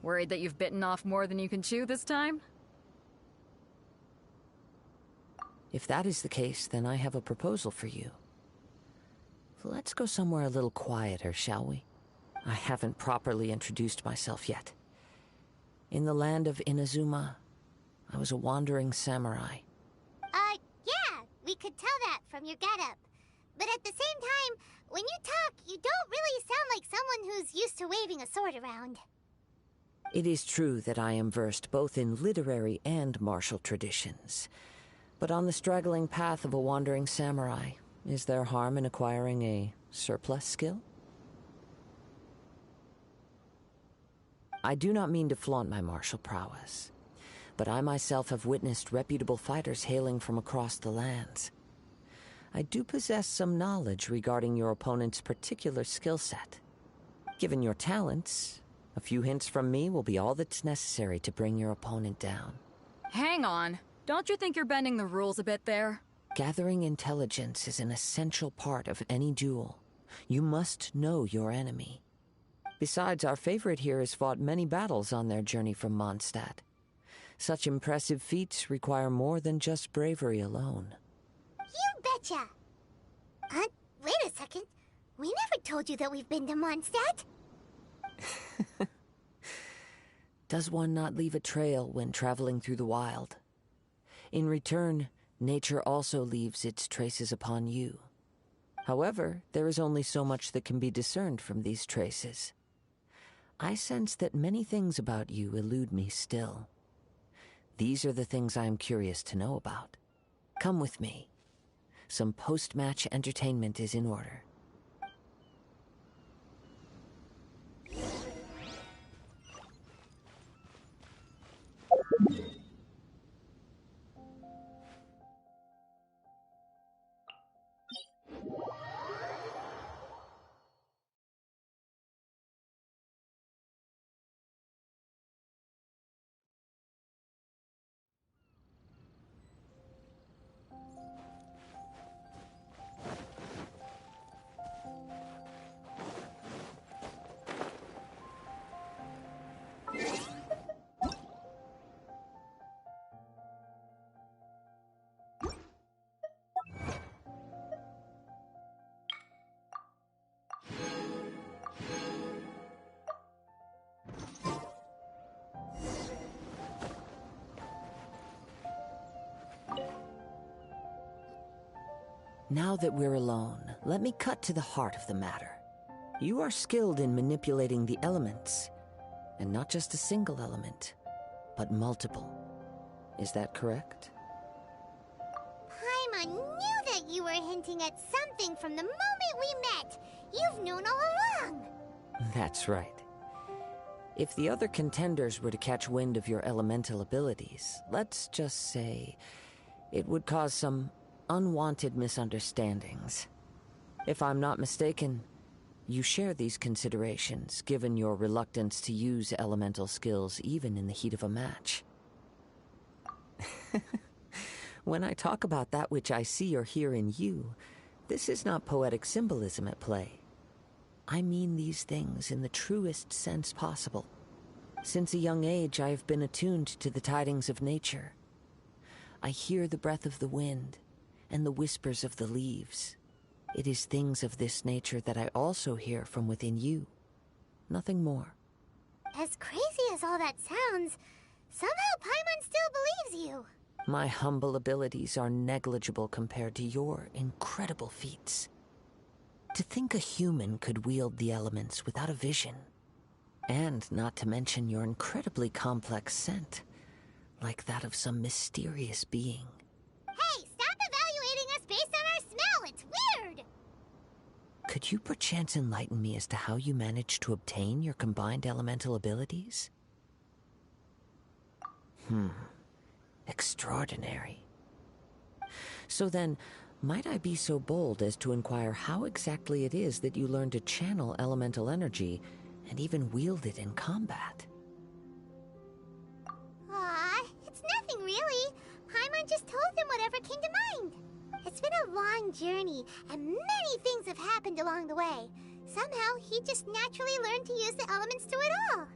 Worried that you've bitten off more than you can chew this time? If that is the case, then I have a proposal for you. Let's go somewhere a little quieter, shall we? I haven't properly introduced myself yet. In the land of Inazuma, I was a wandering samurai. Yeah, we could tell that from your getup. But at the same time, when you talk, you don't really sound like someone who's used to waving a sword around. It is true that I am versed both in literary and martial traditions. But on the straggling path of a wandering samurai, is there harm in acquiring a surplus skill? I do not mean to flaunt my martial prowess, but I myself have witnessed reputable fighters hailing from across the lands. I do possess some knowledge regarding your opponent's particular skill set. Given your talents, a few hints from me will be all that's necessary to bring your opponent down. Hang on. Don't you think you're bending the rules a bit there? Gathering intelligence is an essential part of any duel. You must know your enemy. Besides, our favorite here has fought many battles on their journey from Mondstadt. Such impressive feats require more than just bravery alone. You betcha! Wait a second. We never told you that we've been to Mondstadt. Does one not leave a trail when traveling through the wild? In return, nature also leaves its traces upon you. However, there is only so much that can be discerned from these traces. I sense that many things about you elude me still. These are the things I am curious to know about. Come with me. Some post-match entertainment is in order. Now that we're alone, let me cut to the heart of the matter. You are skilled in manipulating the elements, and not just a single element, but multiple. Is that correct? Paimon knew that you were hinting at something from the moment we met. You've known all along. That's right. If the other contenders were to catch wind of your elemental abilities, let's just say it would cause some unwanted misunderstandings. If I'm not mistaken, you share these considerations, given your reluctance to use elemental skills even in the heat of a match. When I talk about that which I see or hear in you, this is not poetic symbolism at play. I mean these things in the truest sense possible. Since a young age, I have been attuned to the tidings of nature. I hear the breath of the wind and the whispers of the leaves. It is things of this nature that I also hear from within you. Nothing more. As crazy as all that sounds, somehow Paimon still believes you. My humble abilities are negligible compared to your incredible feats. To think a human could wield the elements without a vision. And not to mention your incredibly complex scent, like that of some mysterious being. Hey, stop evaluating us based on our smell! It's weird! Could you perchance enlighten me as to how you managed to obtain your combined elemental abilities? Extraordinary. So then, might I be so bold as to inquire how exactly it is that you learned to channel elemental energy and even wield it in combat? Aw, it's nothing really. Paimon just told him whatever came to mind. It's been a long journey, and many things have happened along the way. Somehow, he just naturally learned to use the elements through it all.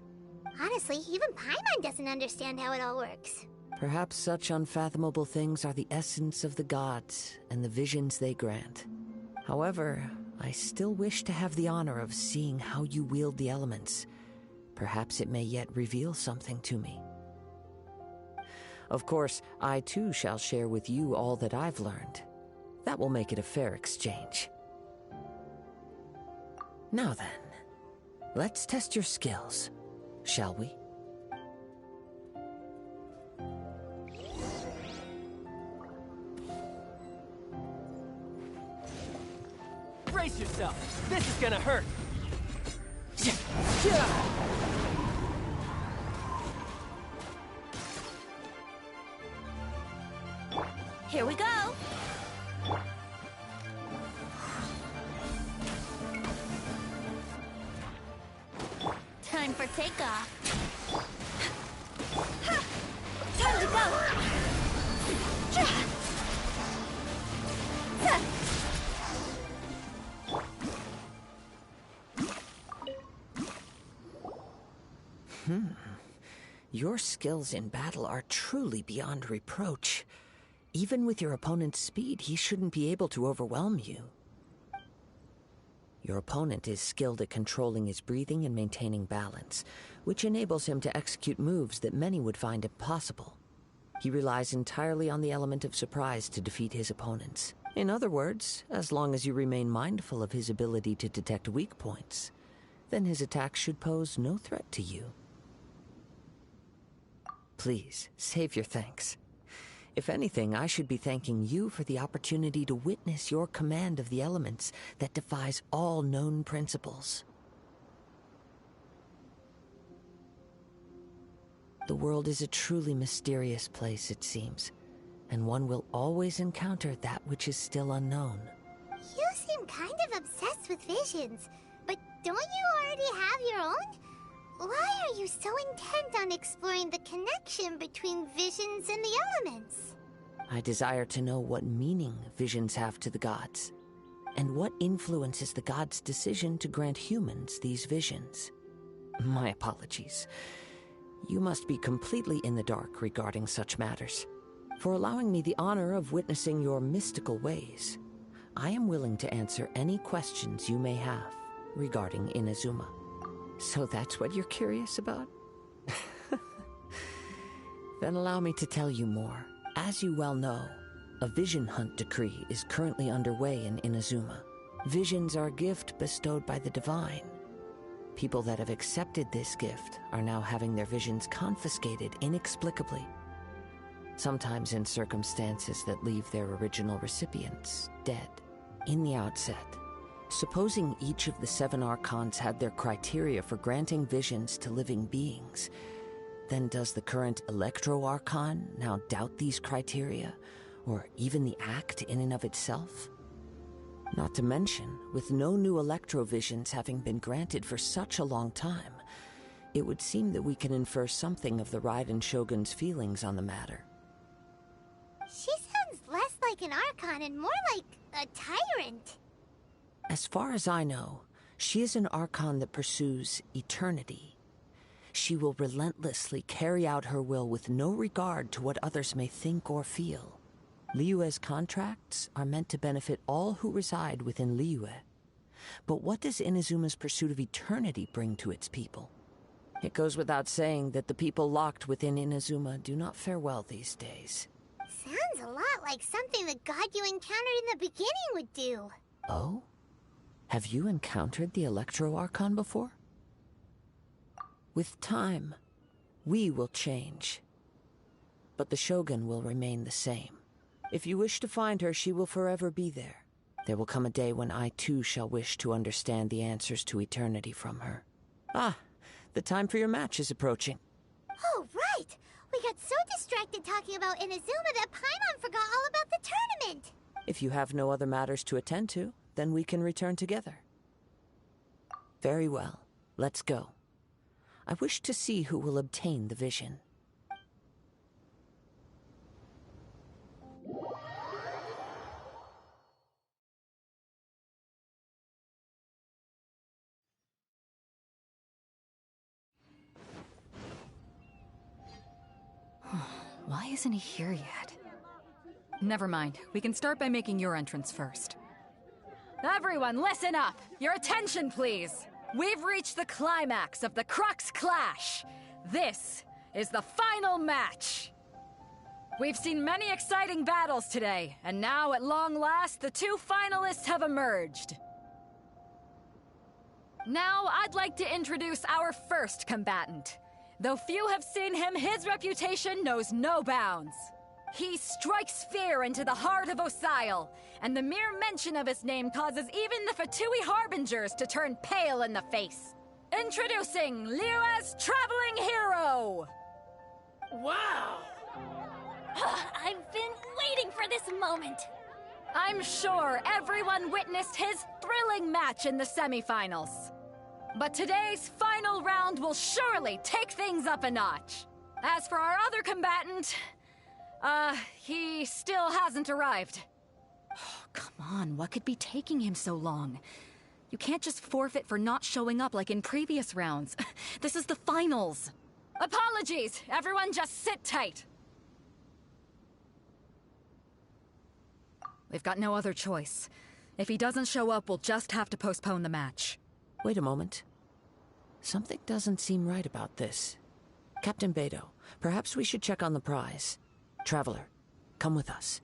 Honestly, even Paimon doesn't understand how it all works. Perhaps such unfathomable things are the essence of the gods and the visions they grant. However, I still wish to have the honor of seeing how you wield the elements. Perhaps it may yet reveal something to me. Of course, I too shall share with you all that I've learned. That will make it a fair exchange. Now then, let's test your skills, shall we? Brace yourself! This is gonna hurt! Here we go! Time for takeoff. Time to go! Your skills in battle are truly beyond reproach. Even with your opponent's speed, he shouldn't be able to overwhelm you. Your opponent is skilled at controlling his breathing and maintaining balance, which enables him to execute moves that many would find impossible. He relies entirely on the element of surprise to defeat his opponents. In other words, as long as you remain mindful of his ability to detect weak points, then his attacks should pose no threat to you. Please, save your thanks. If anything, I should be thanking you for the opportunity to witness your command of the elements that defies all known principles. The world is a truly mysterious place, it seems, and one will always encounter that which is still unknown. You seem kind of obsessed with visions, but don't you already have your own? Why are you so intent on exploring the connection between visions and the elements? I desire to know what meaning visions have to the gods, and what influences the gods' decision to grant humans these visions. My apologies. You must be completely in the dark regarding such matters. For allowing me the honor of witnessing your mystical ways, I am willing to answer any questions you may have regarding Inazuma. So that's what you're curious about? Then allow me to tell you more. As you well know, a vision hunt decree is currently underway in Inazuma. Visions are a gift bestowed by the divine. People that have accepted this gift are now having their visions confiscated inexplicably, sometimes in circumstances that leave their original recipients dead. In the outset, supposing each of the 7 Archons had their criteria for granting visions to living beings, then does the current Electro-Archon now doubt these criteria, or even the act in and of itself? Not to mention, with no new Electro-Visions having been granted for such a long time, it would seem that we can infer something of the Raiden Shogun's feelings on the matter. She sounds less like an Archon and more like a tyrant. As far as I know, she is an Archon that pursues eternity. She will relentlessly carry out her will with no regard to what others may think or feel. Liyue's contracts are meant to benefit all who reside within Liyue. But what does Inazuma's pursuit of eternity bring to its people? It goes without saying that the people locked within Inazuma do not fare well these days. Sounds a lot like something the god you encountered in the beginning would do. Oh? Have you encountered the Electro-Archon before? With time, we will change. But the Shogun will remain the same. If you wish to find her, she will forever be there. There will come a day when I too shall wish to understand the answers to eternity from her. Ah, the time for your match is approaching. Oh, right! We got so distracted talking about Inazuma that Paimon forgot all about the tournament! If you have no other matters to attend to, then we can return together. Very well, let's go. I wish to see who will obtain the vision. Why isn't he here yet? Never mind. We can start by making your entrance first. Everyone, listen up! Your attention, please! We've reached the climax of the Crux Clash! This is the final match! We've seen many exciting battles today, and now, at long last, the 2 finalists have emerged. Now, I'd like to introduce our first combatant. Though few have seen him, his reputation knows no bounds. He strikes fear into the heart of Osile, and the mere mention of his name causes even the Fatui Harbingers to turn pale in the face. Introducing Liyue's traveling hero! Wow! I've been waiting for this moment! I'm sure everyone witnessed his thrilling match in the semifinals. But today's final round will surely take things up a notch. As for our other combatant, he still hasn't arrived. Oh, come on, what could be taking him so long? You can't just forfeit for not showing up like in previous rounds. This is the finals. Apologies, everyone just sit tight. We've got no other choice. If he doesn't show up, we'll just have to postpone the match. Wait a moment. Something doesn't seem right about this. Captain Beto, perhaps we should check on the prize. Traveler, come with us.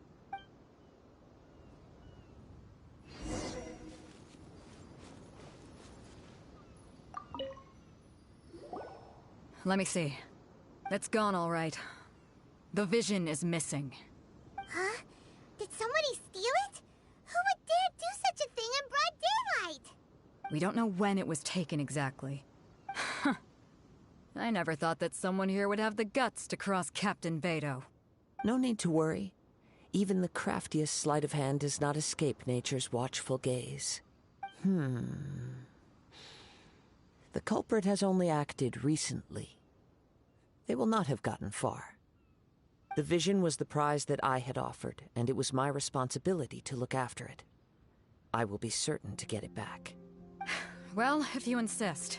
Let me see. It's gone all right. The vision is missing. Huh? Did somebody steal it? Who would dare do such a thing in broad daylight? We don't know when it was taken exactly. I never thought that someone here would have the guts to cross Captain Beto. No need to worry. Even the craftiest sleight of hand does not escape nature's watchful gaze. The culprit has only acted recently. They will not have gotten far. The vision was the prize that I had offered, and it was my responsibility to look after it. I will be certain to get it back. Well, if you insist.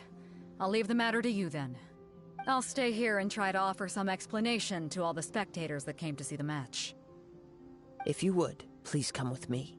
I'll leave the matter to you then. I'll stay here and try to offer some explanation to all the spectators that came to see the match. If you would, please come with me.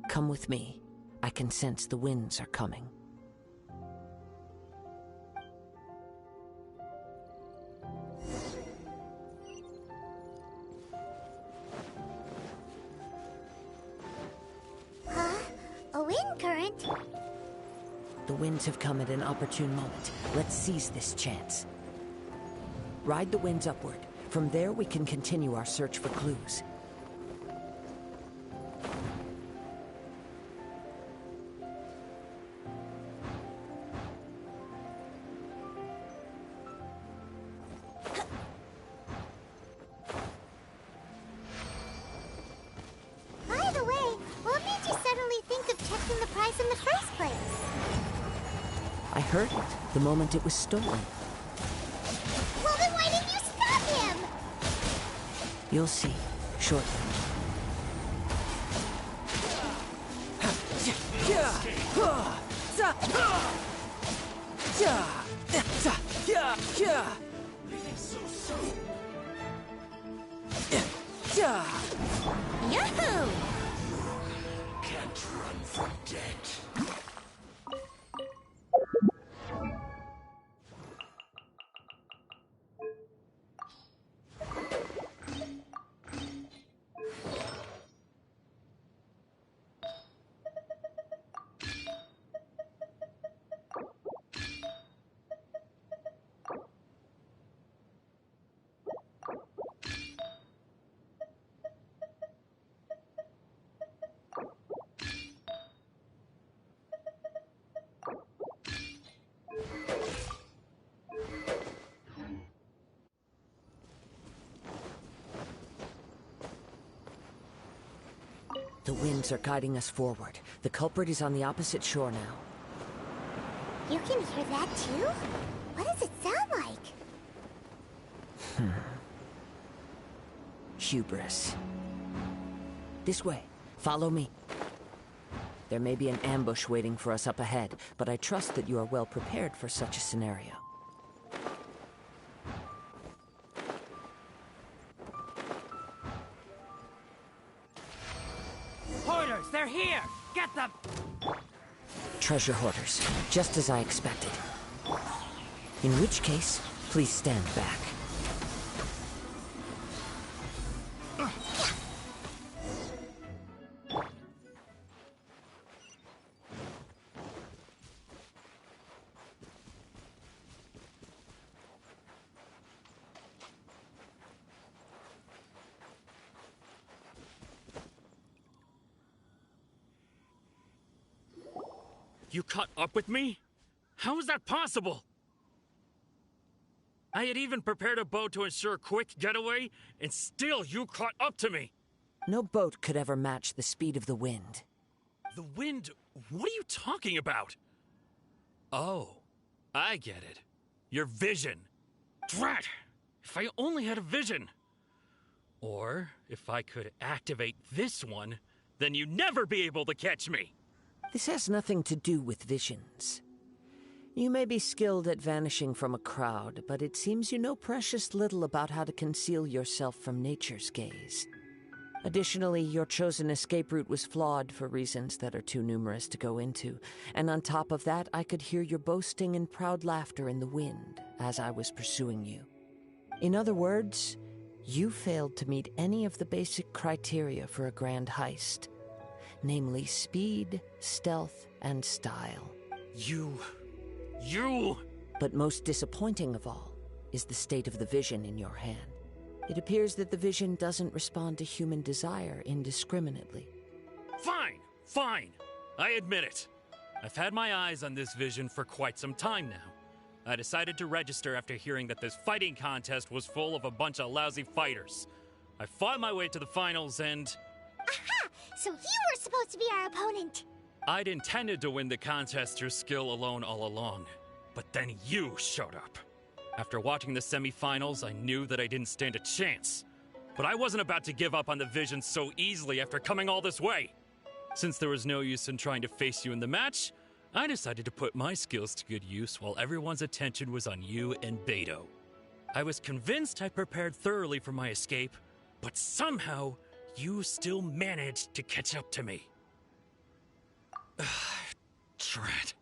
Come with me. I can sense the winds are coming. Huh? A wind current? The winds have come at an opportune moment. Let's seize this chance. Ride the winds upward. From there, we can continue our search for clues. By the way, what made you suddenly think of checking the prize in the first place? I heard it the moment it was stolen. Well, then why didn't you stop him? You'll see shortly. Yahoo! Can't run from death. The winds are guiding us forward. The culprit is on the opposite shore now. You can hear that too? What does it sound like? Hubris. This way. Follow me. There may be an ambush waiting for us up ahead, but I trust that you are well prepared for such a scenario. Hoarders, they're here! Get them! Treasure hoarders, just as I expected. In which case, please stand back. You caught up with me? How is that possible? I had even prepared a boat to ensure a quick getaway, and still you caught up to me! No boat could ever match the speed of the wind. The wind? What are you talking about? Oh, I get it. Your vision. Drat! If I only had a vision. Or, if I could activate this one, then you'd never be able to catch me! This has nothing to do with visions. You may be skilled at vanishing from a crowd, but it seems you know precious little about how to conceal yourself from nature's gaze. Additionally, your chosen escape route was flawed for reasons that are too numerous to go into, and on top of that, I could hear your boasting and proud laughter in the wind as I was pursuing you. In other words, you failed to meet any of the basic criteria for a grand heist, namely speed, stealth, and style. You... But most disappointing of all is the state of the vision in your hand. It appears that the vision doesn't respond to human desire indiscriminately. Fine! I admit it. I've had my eyes on this vision for quite some time now. I decided to register after hearing that this fighting contest was full of a bunch of lousy fighters. I fought my way to the finals and... Aha! So you were supposed to be our opponent! I'd intended to win the contest through skill alone all along. But then you showed up. After watching the semifinals, I knew that I didn't stand a chance. But I wasn't about to give up on the vision so easily after coming all this way. Since there was no use in trying to face you in the match, I decided to put my skills to good use while everyone's attention was on you and Beto. I was convinced I prepared thoroughly for my escape, but somehow you still managed to catch up to me. Drat.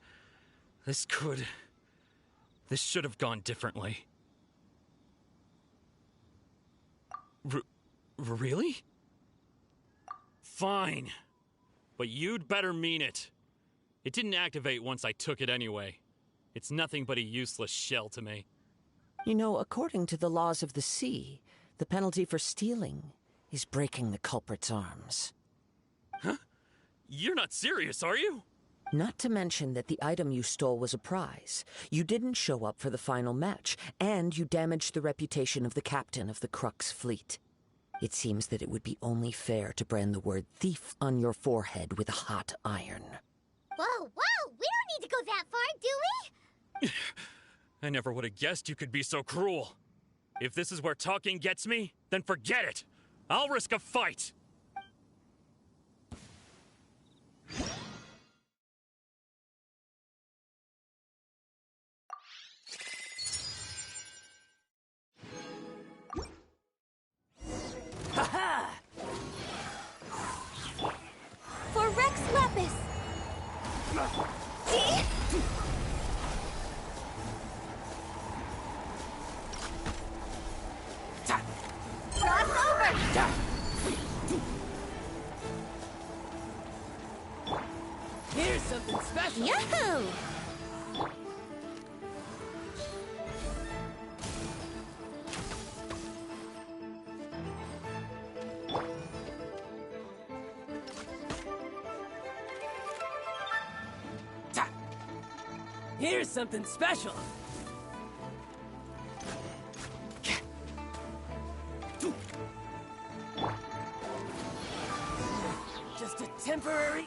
This should have gone differently. Really? Fine. But you'd better mean it. It didn't activate once I took it anyway. It's nothing but a useless shell to me. You know, according to the laws of the sea, the penalty for stealing is breaking the culprit's arms. Huh? You're not serious, are you? Not to mention that the item you stole was a prize. You didn't show up for the final match, and you damaged the reputation of the captain of the Crux fleet. It seems that it would be only fair to brand the word thief on your forehead with a hot iron. Whoa! We don't need to go that far, do we? I never would have guessed you could be so cruel. If this is where talking gets me, then forget it. I'll risk a fight. For Rex Lapis! Cross over! Here's something special! Yahoo! Here's something special! Just a temporary...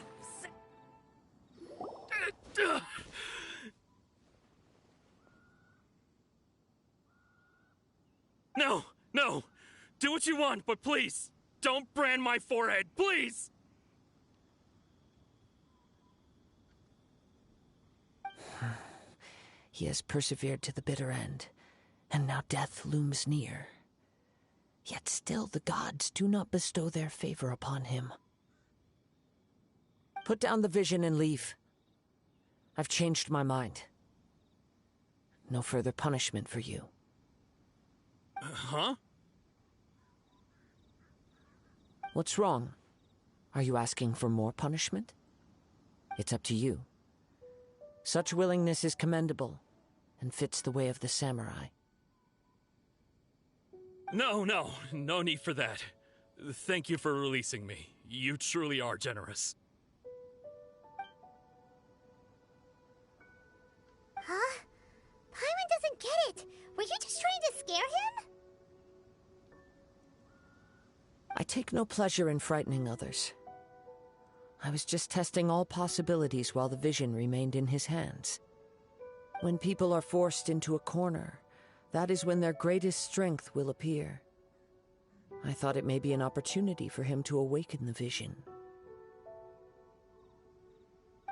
No! Do what you want, but please, don't brand my forehead, please! He has persevered to the bitter end, and now death looms near. Yet still the gods do not bestow their favor upon him. Put down the vision and leave. I've changed my mind. No further punishment for you. Huh? What's wrong? Are you asking for more punishment? It's up to you. Such willingness is commendable, and fits the way of the samurai. No need for that. Thank you for releasing me. You truly are generous. Huh? Paimon doesn't get it. Were you just trying to scare him? I take no pleasure in frightening others. I was just testing all possibilities while the vision remained in his hands. When people are forced into a corner, that is when their greatest strength will appear. I thought it may be an opportunity for him to awaken the vision.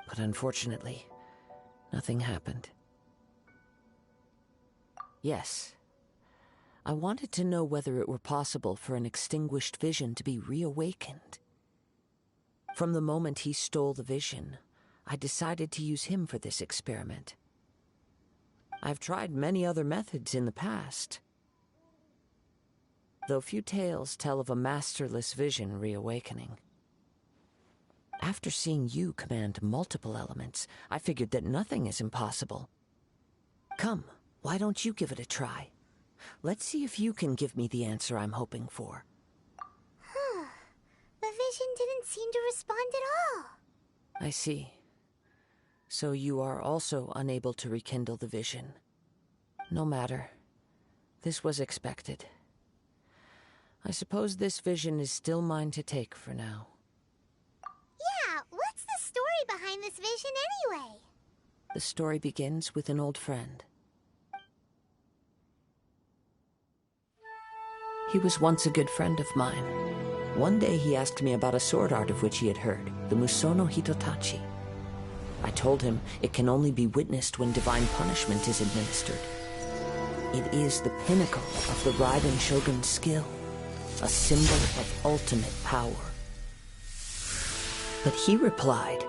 But unfortunately, nothing happened. Yes, I wanted to know whether it were possible for an extinguished vision to be reawakened. From the moment he stole the vision, I decided to use him for this experiment. I've tried many other methods in the past, though few tales tell of a masterless vision reawakening. After seeing you command multiple elements, I figured that nothing is impossible. Come, why don't you give it a try? Let's see if you can give me the answer I'm hoping for. The vision didn't seem to respond at all. I see. So you are also unable to rekindle the vision. No matter. This was expected. I suppose this vision is still mine to take for now. Yeah, what's the story behind this vision anyway? The story begins with an old friend. He was once a good friend of mine. One day he asked me about a sword art of which he had heard, the Musono Hitotachi. I told him it can only be witnessed when divine punishment is administered. It is the pinnacle of the Raiden Shogun's skill, a symbol of ultimate power. But he replied,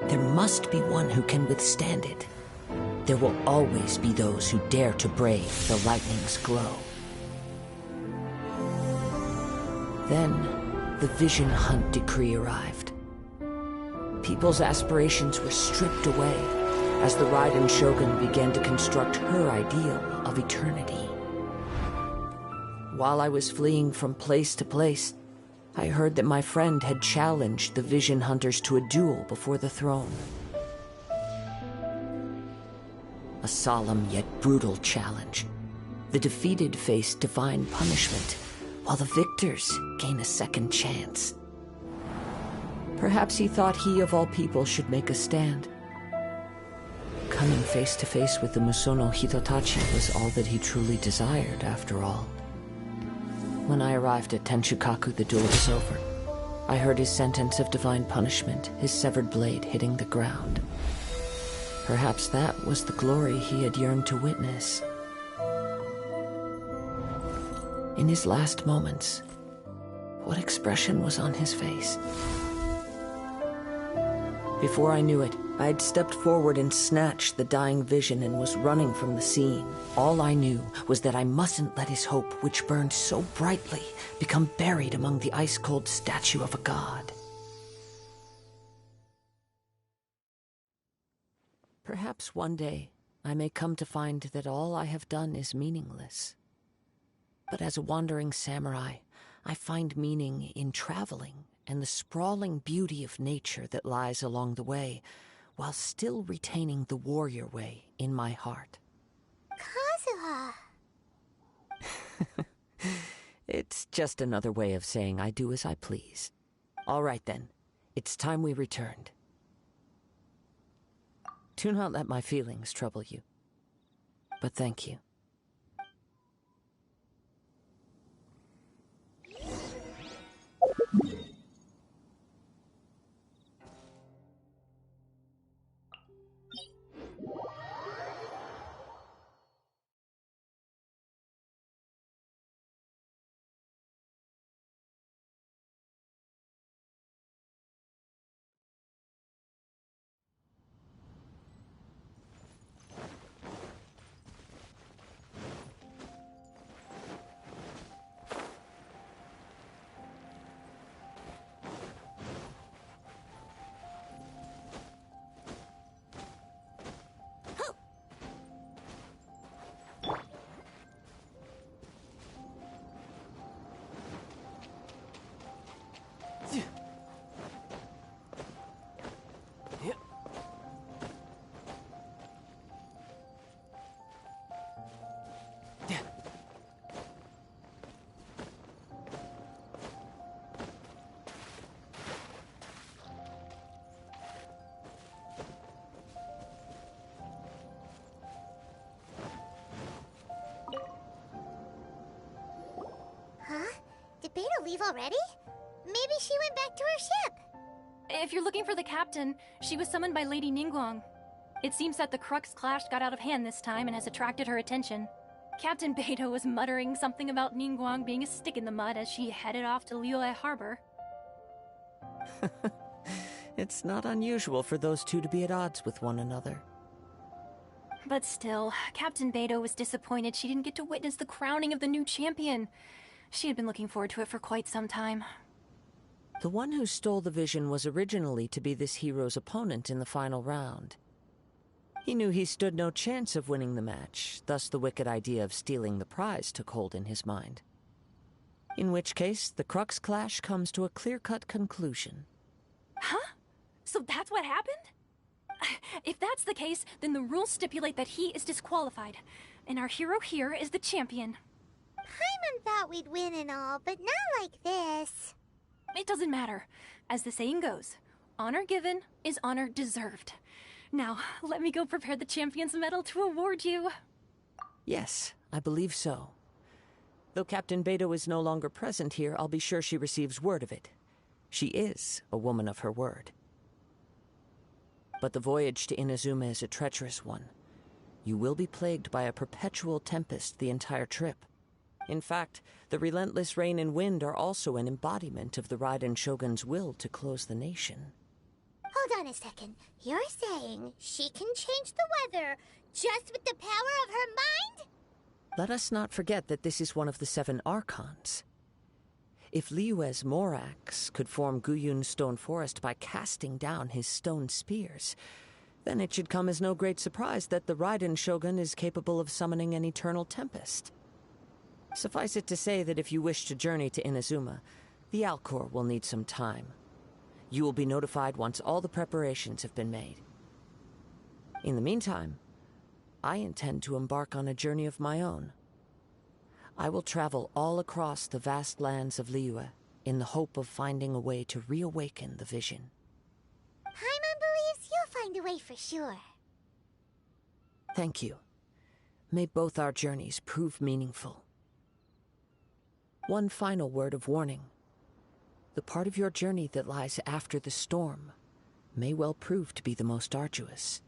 there must be one who can withstand it. There will always be those who dare to brave the lightning's glow. Then, the Vision Hunt decree arrived. People's aspirations were stripped away as the Raiden Shogun began to construct her ideal of eternity. While I was fleeing from place to place, I heard that my friend had challenged the Vision Hunters to a duel before the throne. A solemn yet brutal challenge. The defeated faced divine punishment, while the victors gain a second chance. Perhaps he thought he of all people should make a stand. Coming face to face with the Musono Hitotachi was all that he truly desired, after all. When I arrived at Tenshukaku, the duel was over. I heard his sentence of divine punishment, his severed blade hitting the ground. Perhaps that was the glory he had yearned to witness. In his last moments, what expression was on his face? Before I knew it, I had stepped forward and snatched the dying vision and was running from the scene. All I knew was that I mustn't let his hope, which burned so brightly, become buried among the ice-cold statue of a god. Perhaps one day I may come to find that all I have done is meaningless. But as a wandering samurai, I find meaning in traveling and the sprawling beauty of nature that lies along the way, while still retaining the warrior way in my heart. Kazuha! It's just another way of saying I do as I please. All right then, it's time we returned. Do not let my feelings trouble you. But thank you. Beto leave already? Maybe she went back to her ship. If you're looking for the captain, she was summoned by Lady Ningguang. It seems that the Crux clash got out of hand this time and has attracted her attention. Captain Beto was muttering something about Ningguang being a stick in the mud as she headed off to Liyue Harbor. It's not unusual for those two to be at odds with one another. But still, Captain Beto was disappointed she didn't get to witness the crowning of the new champion. She had been looking forward to it for quite some time. The one who stole the vision was originally to be this hero's opponent in the final round. He knew he stood no chance of winning the match, thus the wicked idea of stealing the prize took hold in his mind. In which case, the Crux clash comes to a clear-cut conclusion. Huh? So that's what happened? If that's the case, then the rules stipulate that he is disqualified, and our hero here is the champion. Paimon thought we'd win and all, but not like this. It doesn't matter. As the saying goes, honor given is honor deserved. Now, let me go prepare the champion's medal to award you. Yes, I believe so. Though Captain Beto is no longer present here, I'll be sure she receives word of it. She is a woman of her word. But the voyage to Inazuma is a treacherous one. You will be plagued by a perpetual tempest the entire trip. In fact, the relentless rain and wind are also an embodiment of the Raiden Shogun's will to close the nation. Hold on a second. You're saying she can change the weather just with the power of her mind? Let us not forget that this is one of the 7 Archons. If Liyue's Morax could form Guyun's stone forest by casting down his stone spears, then it should come as no great surprise that the Raiden Shogun is capable of summoning an eternal tempest. Suffice it to say that if you wish to journey to Inazuma, the Alcor will need some time. You will be notified once all the preparations have been made. In the meantime, I intend to embark on a journey of my own. I will travel all across the vast lands of Liyue in the hope of finding a way to reawaken the vision. Paimon believes you'll find a way for sure. Thank you. May both our journeys prove meaningful. One final word of warning. The part of your journey that lies after the storm may well prove to be the most arduous.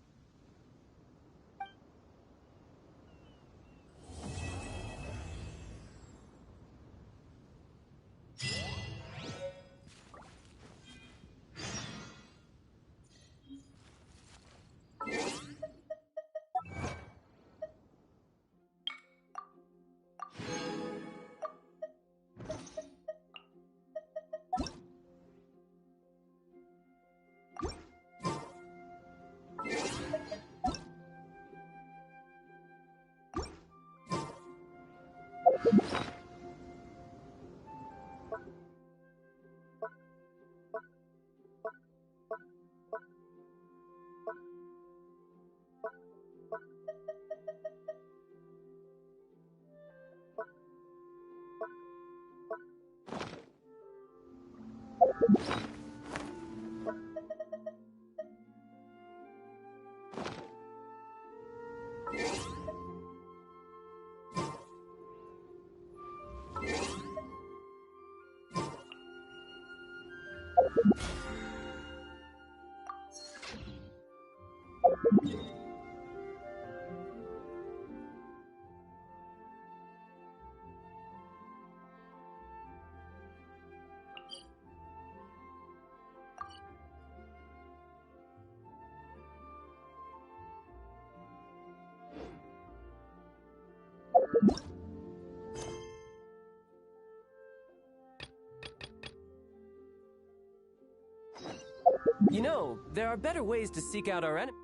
You know, there are better ways to seek out our enemies.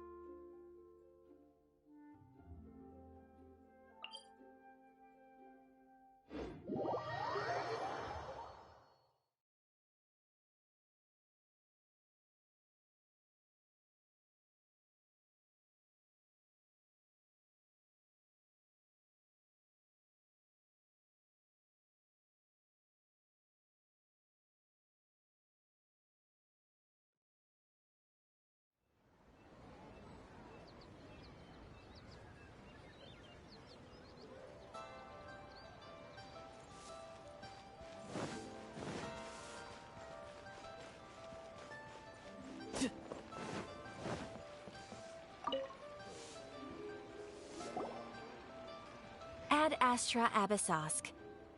Astra Abyssosk.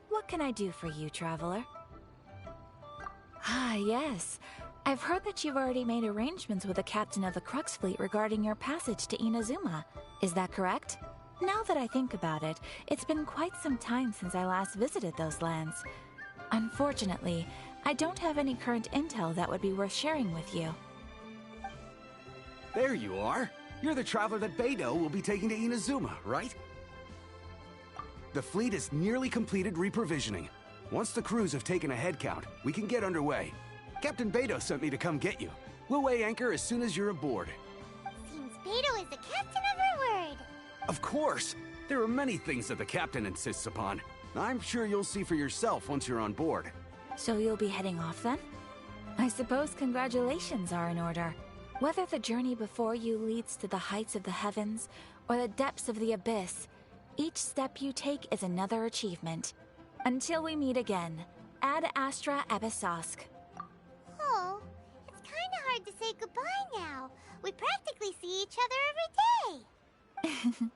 What can I do for you, traveler? Ah, yes. I've heard that you've already made arrangements with the captain of the Crux Fleet regarding your passage to Inazuma. Is that correct? Now that I think about it, it's been quite some time since I last visited those lands. Unfortunately, I don't have any current intel that would be worth sharing with you. There you are. You're the traveler that Beidou will be taking to Inazuma, right? The fleet is nearly completed reprovisioning. Once the crews have taken a head count, we can get underway. Captain Beidou sent me to come get you. We'll weigh anchor as soon as you're aboard. Seems Beidou is the captain of her word. Of course! There are many things that the captain insists upon. I'm sure you'll see for yourself once you're on board. So you'll be heading off then? I suppose congratulations are in order. Whether the journey before you leads to the heights of the heavens or the depths of the abyss, each step you take is another achievement. Until we meet again, Ad Astra Abyssosk. Oh, it's kinda hard to say goodbye now. We practically see each other every day.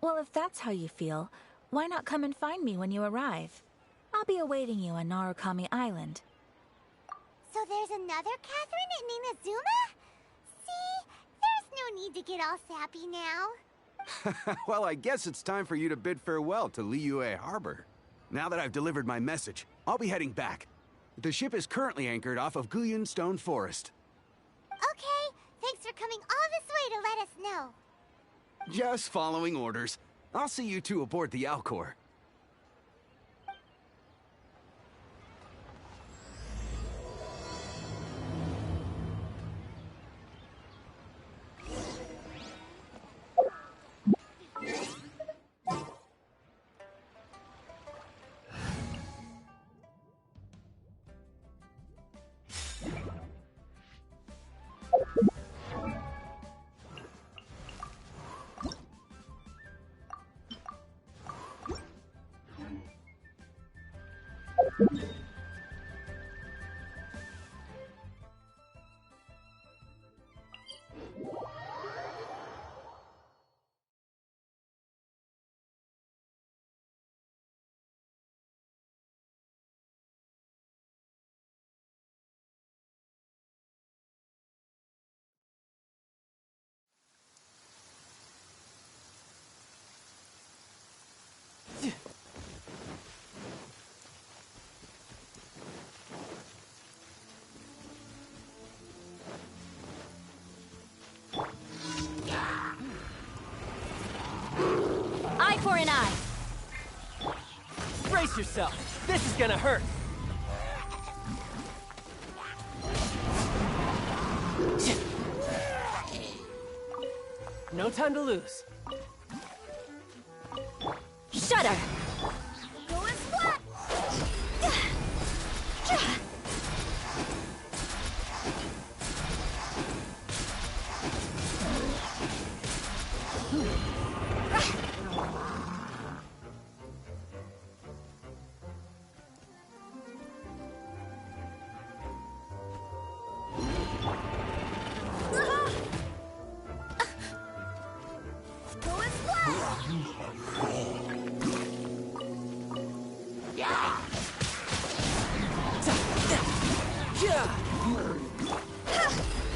Well, if that's how you feel, why not come and find me when you arrive? I'll be awaiting you on Narukami Island. So there's another Catherine in Inazuma? See, there's no need to get all sappy now. Well, I guess it's time for you to bid farewell to Liyue Harbor. Now that I've delivered my message, I'll be heading back. The ship is currently anchored off of Guyun Stone Forest. Okay, thanks for coming all this way to let us know. Just following orders. I'll see you two aboard the Alcor. Eye for an eye. Brace yourself. This is gonna hurt. No time to lose. Shudder. Going flat. Going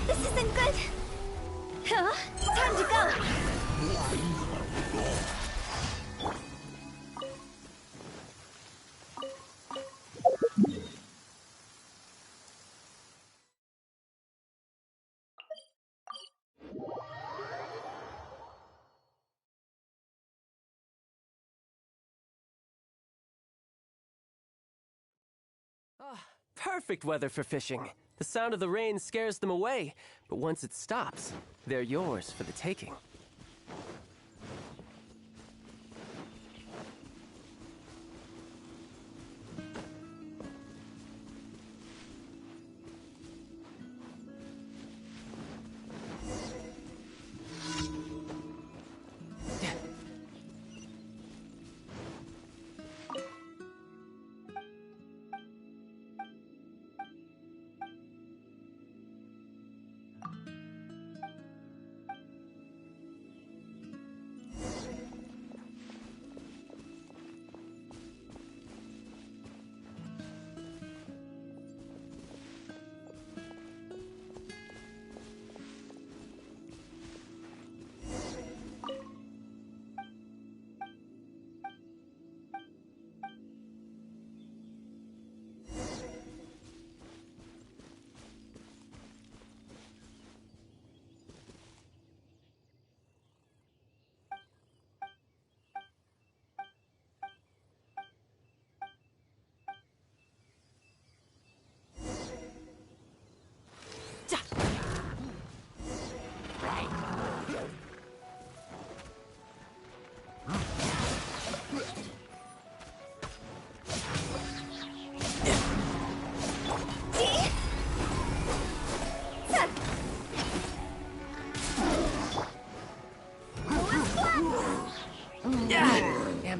This isn't good. Huh? Time to go. Perfect weather for fishing. The sound of the rain scares them away, but once it stops, they're yours for the taking.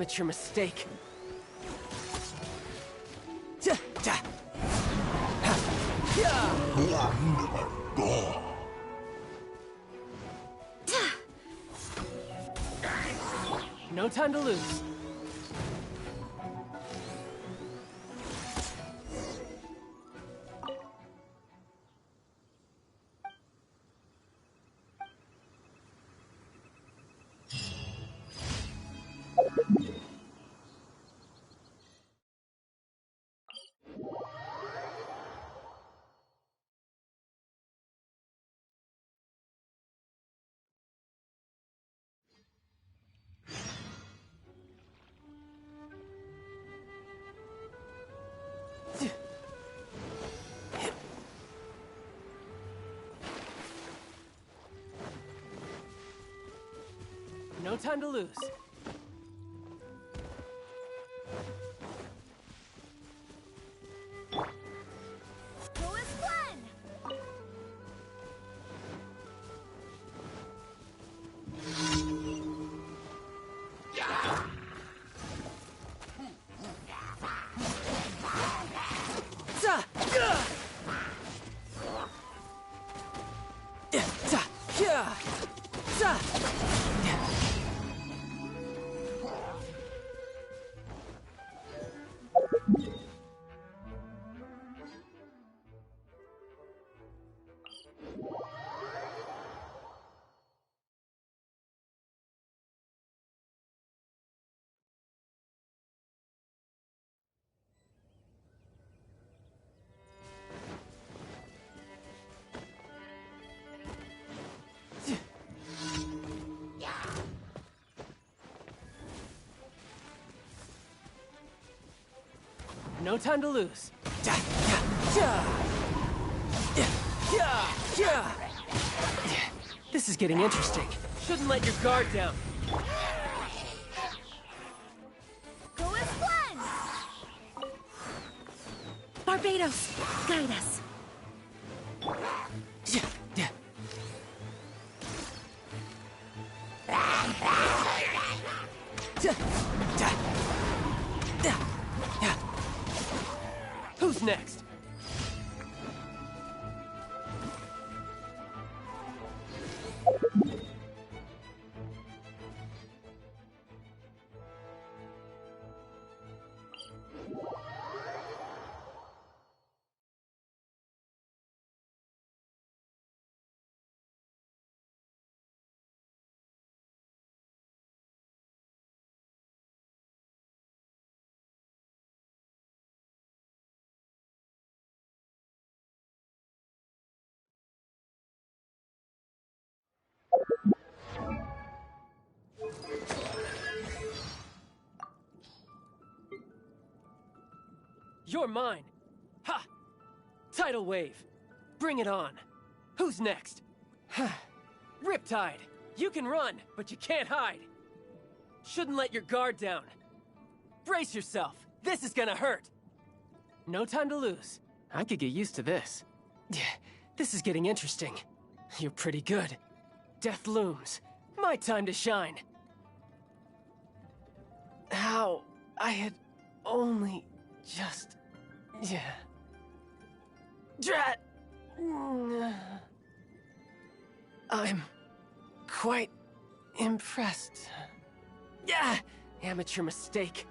Amateur mistake. No time to lose. No time to lose. No time to lose. This is getting interesting. Shouldn't let your guard down. Go with one! Barbados, guide us. Who's next? You're mine. Ha! Tidal wave. Bring it on. Who's next? Riptide. You can run, but you can't hide. Shouldn't let your guard down. Brace yourself. This is gonna hurt. No time to lose. I could get used to this. This is getting interesting. You're pretty good. Death looms. My time to shine. How? I had only just... Drat! I'm quite impressed. Amateur mistake.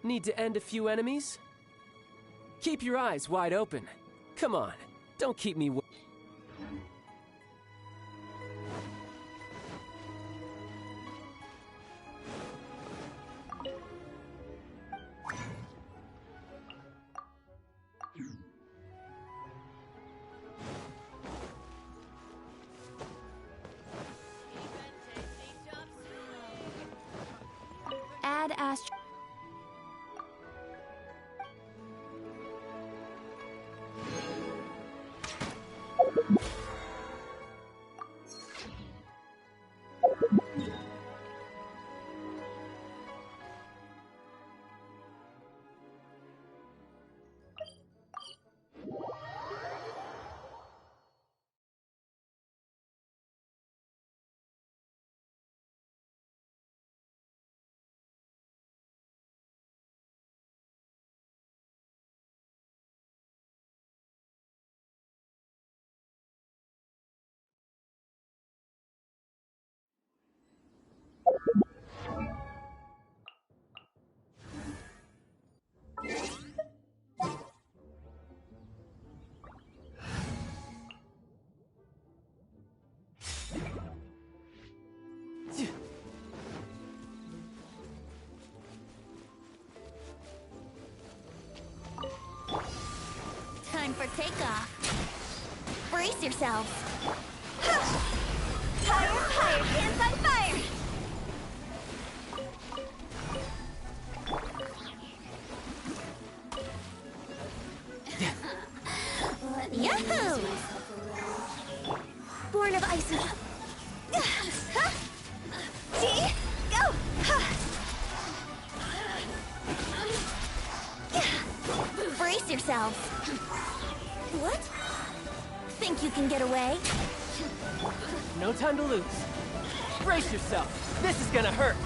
Need to end a few enemies? Keep your eyes wide open. Come on, don't keep me... Add Ast... time for takeoff. Brace yourselves. Fire, fire, hands on fire! Yahoo! Born of ice and... See? Go! Brace yourselves. What? Think you can get away? No time to lose. Brace yourself. This is gonna hurt.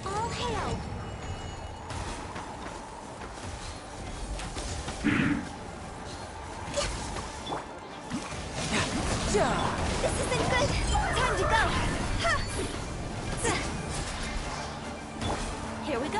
All hail! This isn't good! Time to go! Here we go.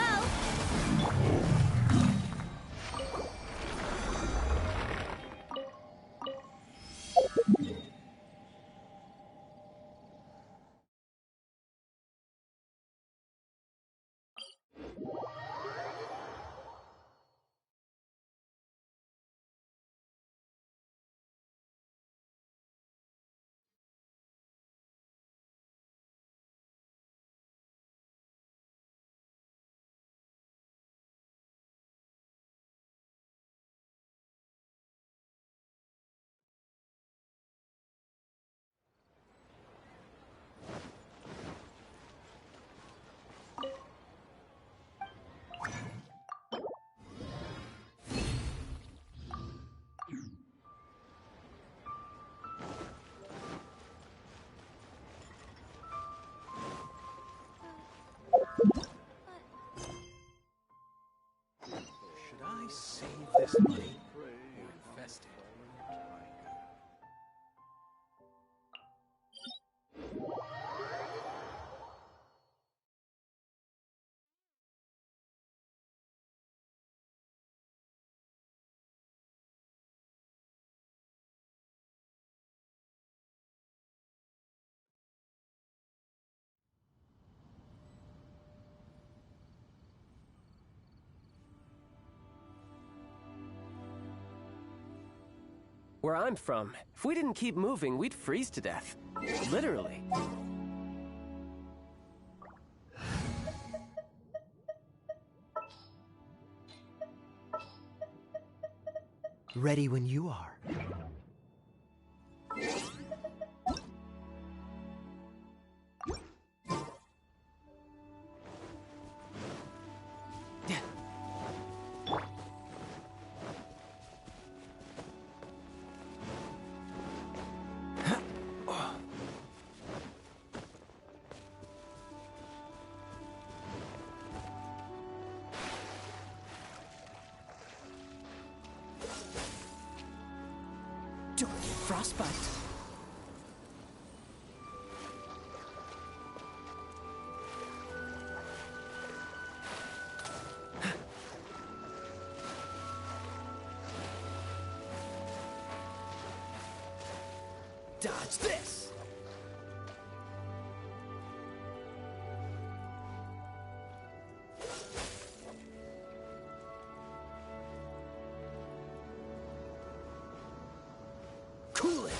Should I save this money or invest it? Where I'm from, if we didn't keep moving, we'd freeze to death. Literally. Ready when you are. Frostbite. Dodge this! Cool it!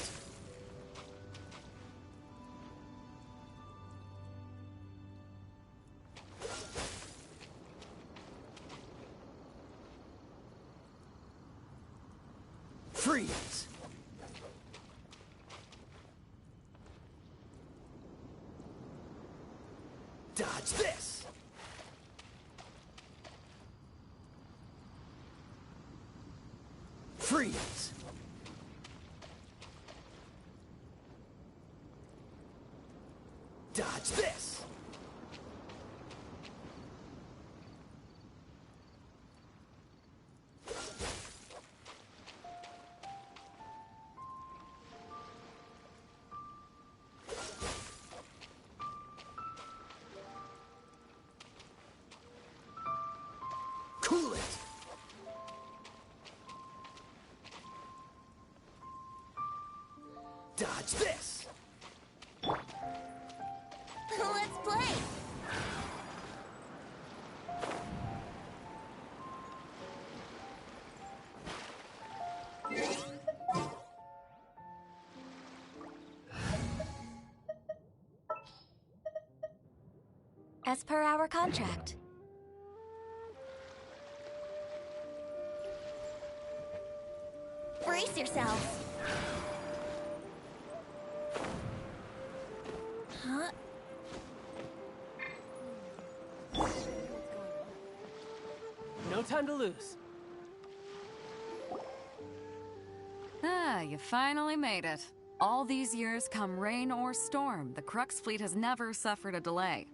Freeze! Dodge this! Freeze! Dodge this! Cool it! Dodge this! Let's play! As per our contract. Brace yourselves. Huh? No time to lose. Ah, you finally made it. All these years, come rain or storm, the Crux fleet has never suffered a delay.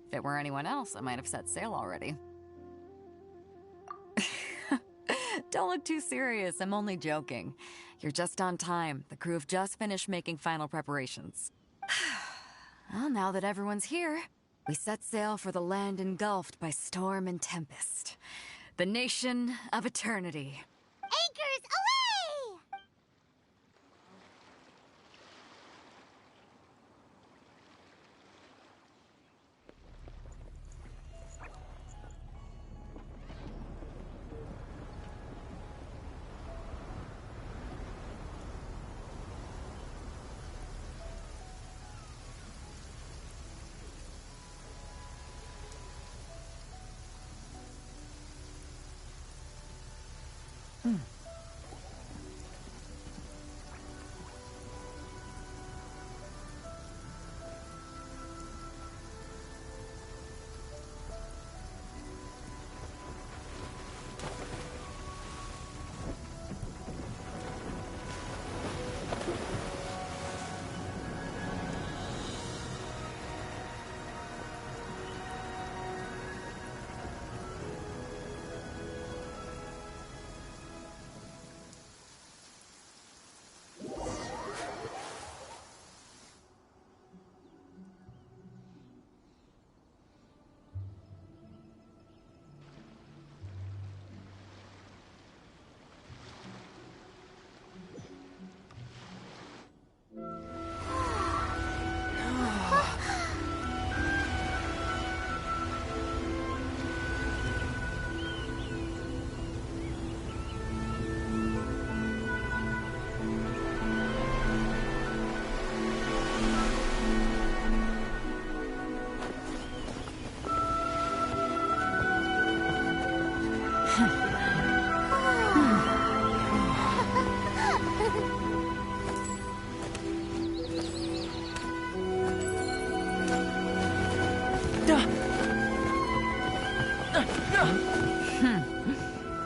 If it were anyone else, I might have set sail already. Don't look too serious, I'm only joking. You're just on time. The crew have just finished making final preparations. Well, now that everyone's here, we set sail for the land engulfed by storm and tempest. The nation of eternity. Anchors away!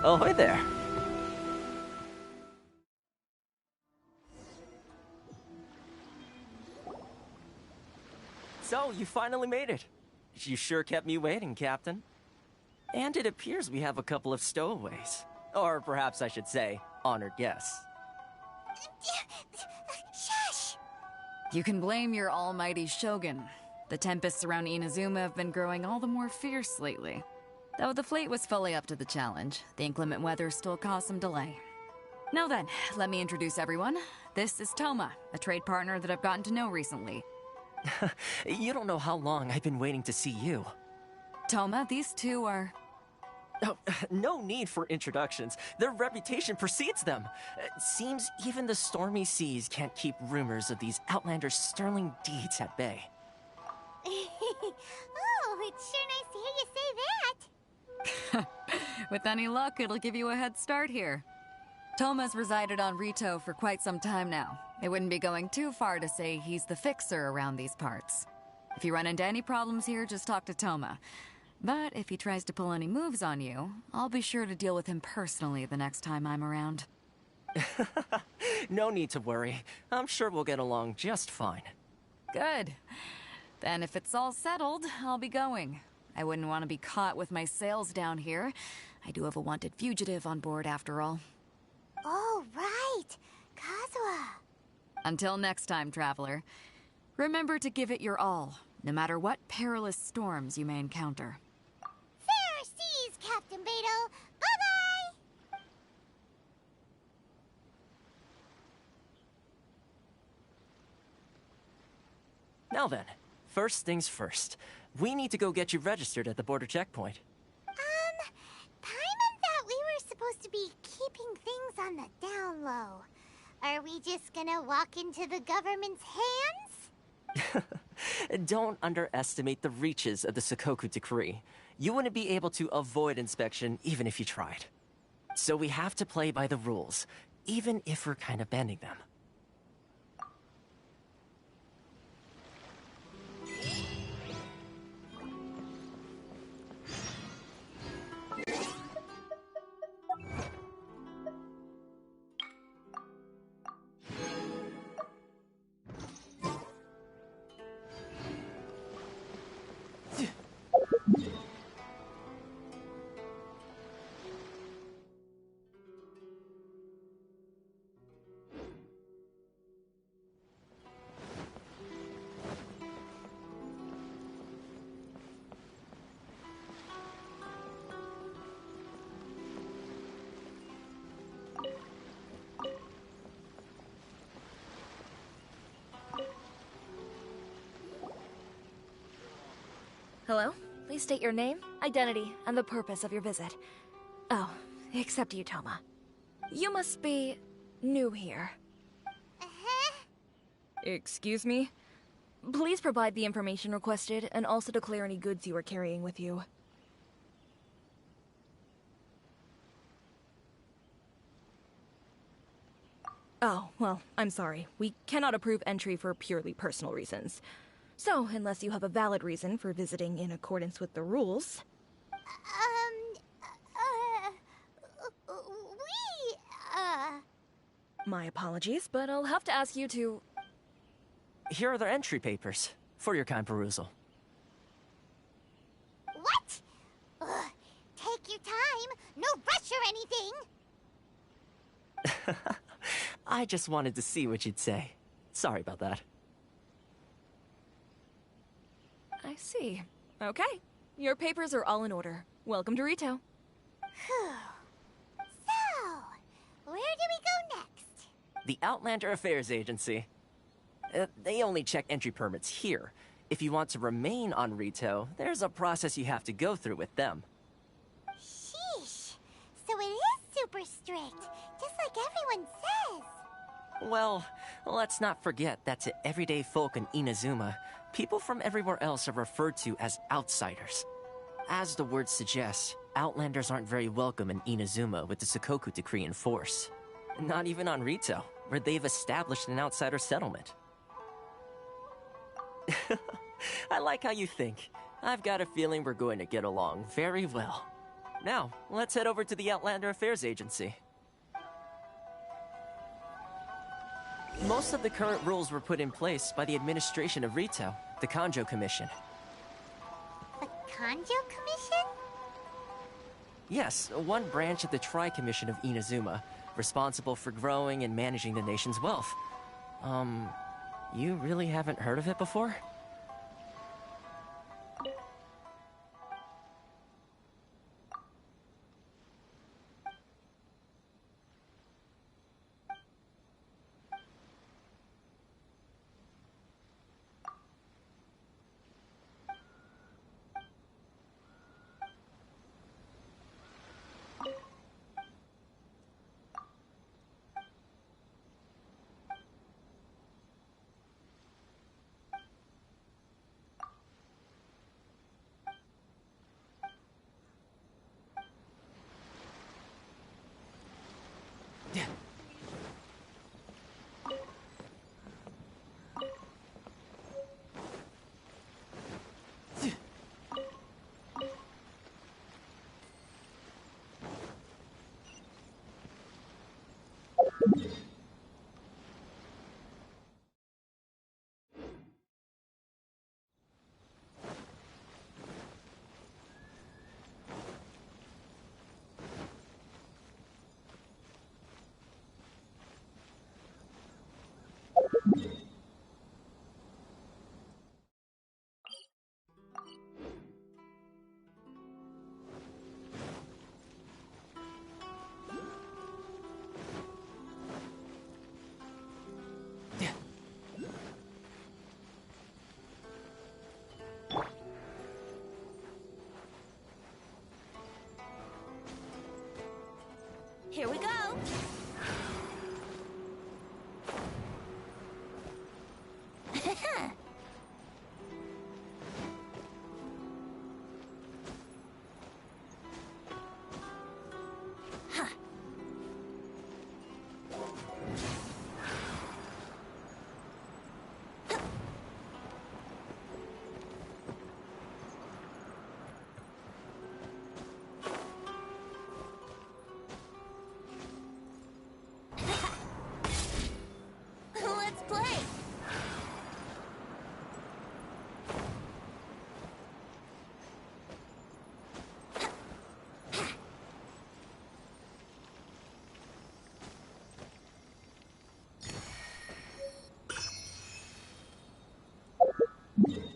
Ahoy there. So, you finally made it. You sure kept me waiting, Captain. And it appears we have a couple of stowaways. Or perhaps I should say, honored guests. Shush! You can blame your almighty Shogun. The tempests around Inazuma have been growing all the more fierce lately. Though the fleet was fully up to the challenge, the inclement weather still caused some delay. Now then, let me introduce everyone. This is Toma, a trade partner that I've gotten to know recently. You don't know how long I've been waiting to see you. Toma, these two are... Oh, no need for introductions. Their reputation precedes them. Seems even the stormy seas can't keep rumors of these outlanders' sterling deeds at bay. Oh, it's sure nice to hear you say that. With any luck, it'll give you a head start here. Toma's resided on Rito for quite some time now. It wouldn't be going too far to say he's the fixer around these parts. If you run into any problems here, just talk to Toma. But if he tries to pull any moves on you, I'll be sure to deal with him personally the next time I'm around. No need to worry. I'm sure we'll get along just fine. Good. Then if it's all settled, I'll be going. I wouldn't want to be caught with my sails down here. I do have a wanted fugitive on board after all. Oh, right! Kazuha! Until next time, traveler. Remember to give it your all, no matter what perilous storms you may encounter. Fair seas, Captain Beidou! Bye-bye! Now then, first things first. We need to go get you registered at the border checkpoint. Paimon thought we were supposed to be keeping things on the down low. Are we just gonna walk into the government's hands? Don't underestimate the reaches of the Sakoku Decree. You wouldn't be able to avoid inspection even if you tried. So we have to play by the rules, even if we're kind of bending them. Hello? Please state your name, identity, and the purpose of your visit. Oh, except you, Toma. You must be new here. Excuse me? Please provide the information requested and also declare any goods you are carrying with you. Oh, well, I'm sorry. We cannot approve entry for purely personal reasons. So, unless you have a valid reason for visiting in accordance with the rules... My apologies, but I'll have to ask you to... Here are the entry papers, for your kind perusal. What? Ugh, take your time. No rush or anything. I just wanted to see what you'd say. Sorry about that. I see. Okay. Your papers are all in order. Welcome to Rito. Phew. So, where do we go next? The Outlander Affairs Agency. They only check entry permits here. If you want to remain on Rito, there's a process you have to go through with them. Sheesh. So it is super strict, just like everyone says. Well, let's not forget that to everyday folk in Inazuma, people from everywhere else are referred to as outsiders. As the word suggests, Outlanders aren't very welcome in Inazuma with the Sakoku Decree in force. Not even on Rito, where they've established an outsider settlement. I like how you think. I've got a feeling we're going to get along very well. Now, let's head over to the Outlander Affairs Agency. Most of the current rules were put in place by the administration of Rito, the Kanjo Commission. The Kanjo Commission? Yes, one branch of the Tri-Commission of Inazuma, responsible for growing and managing the nation's wealth. You really haven't heard of it before? Huh?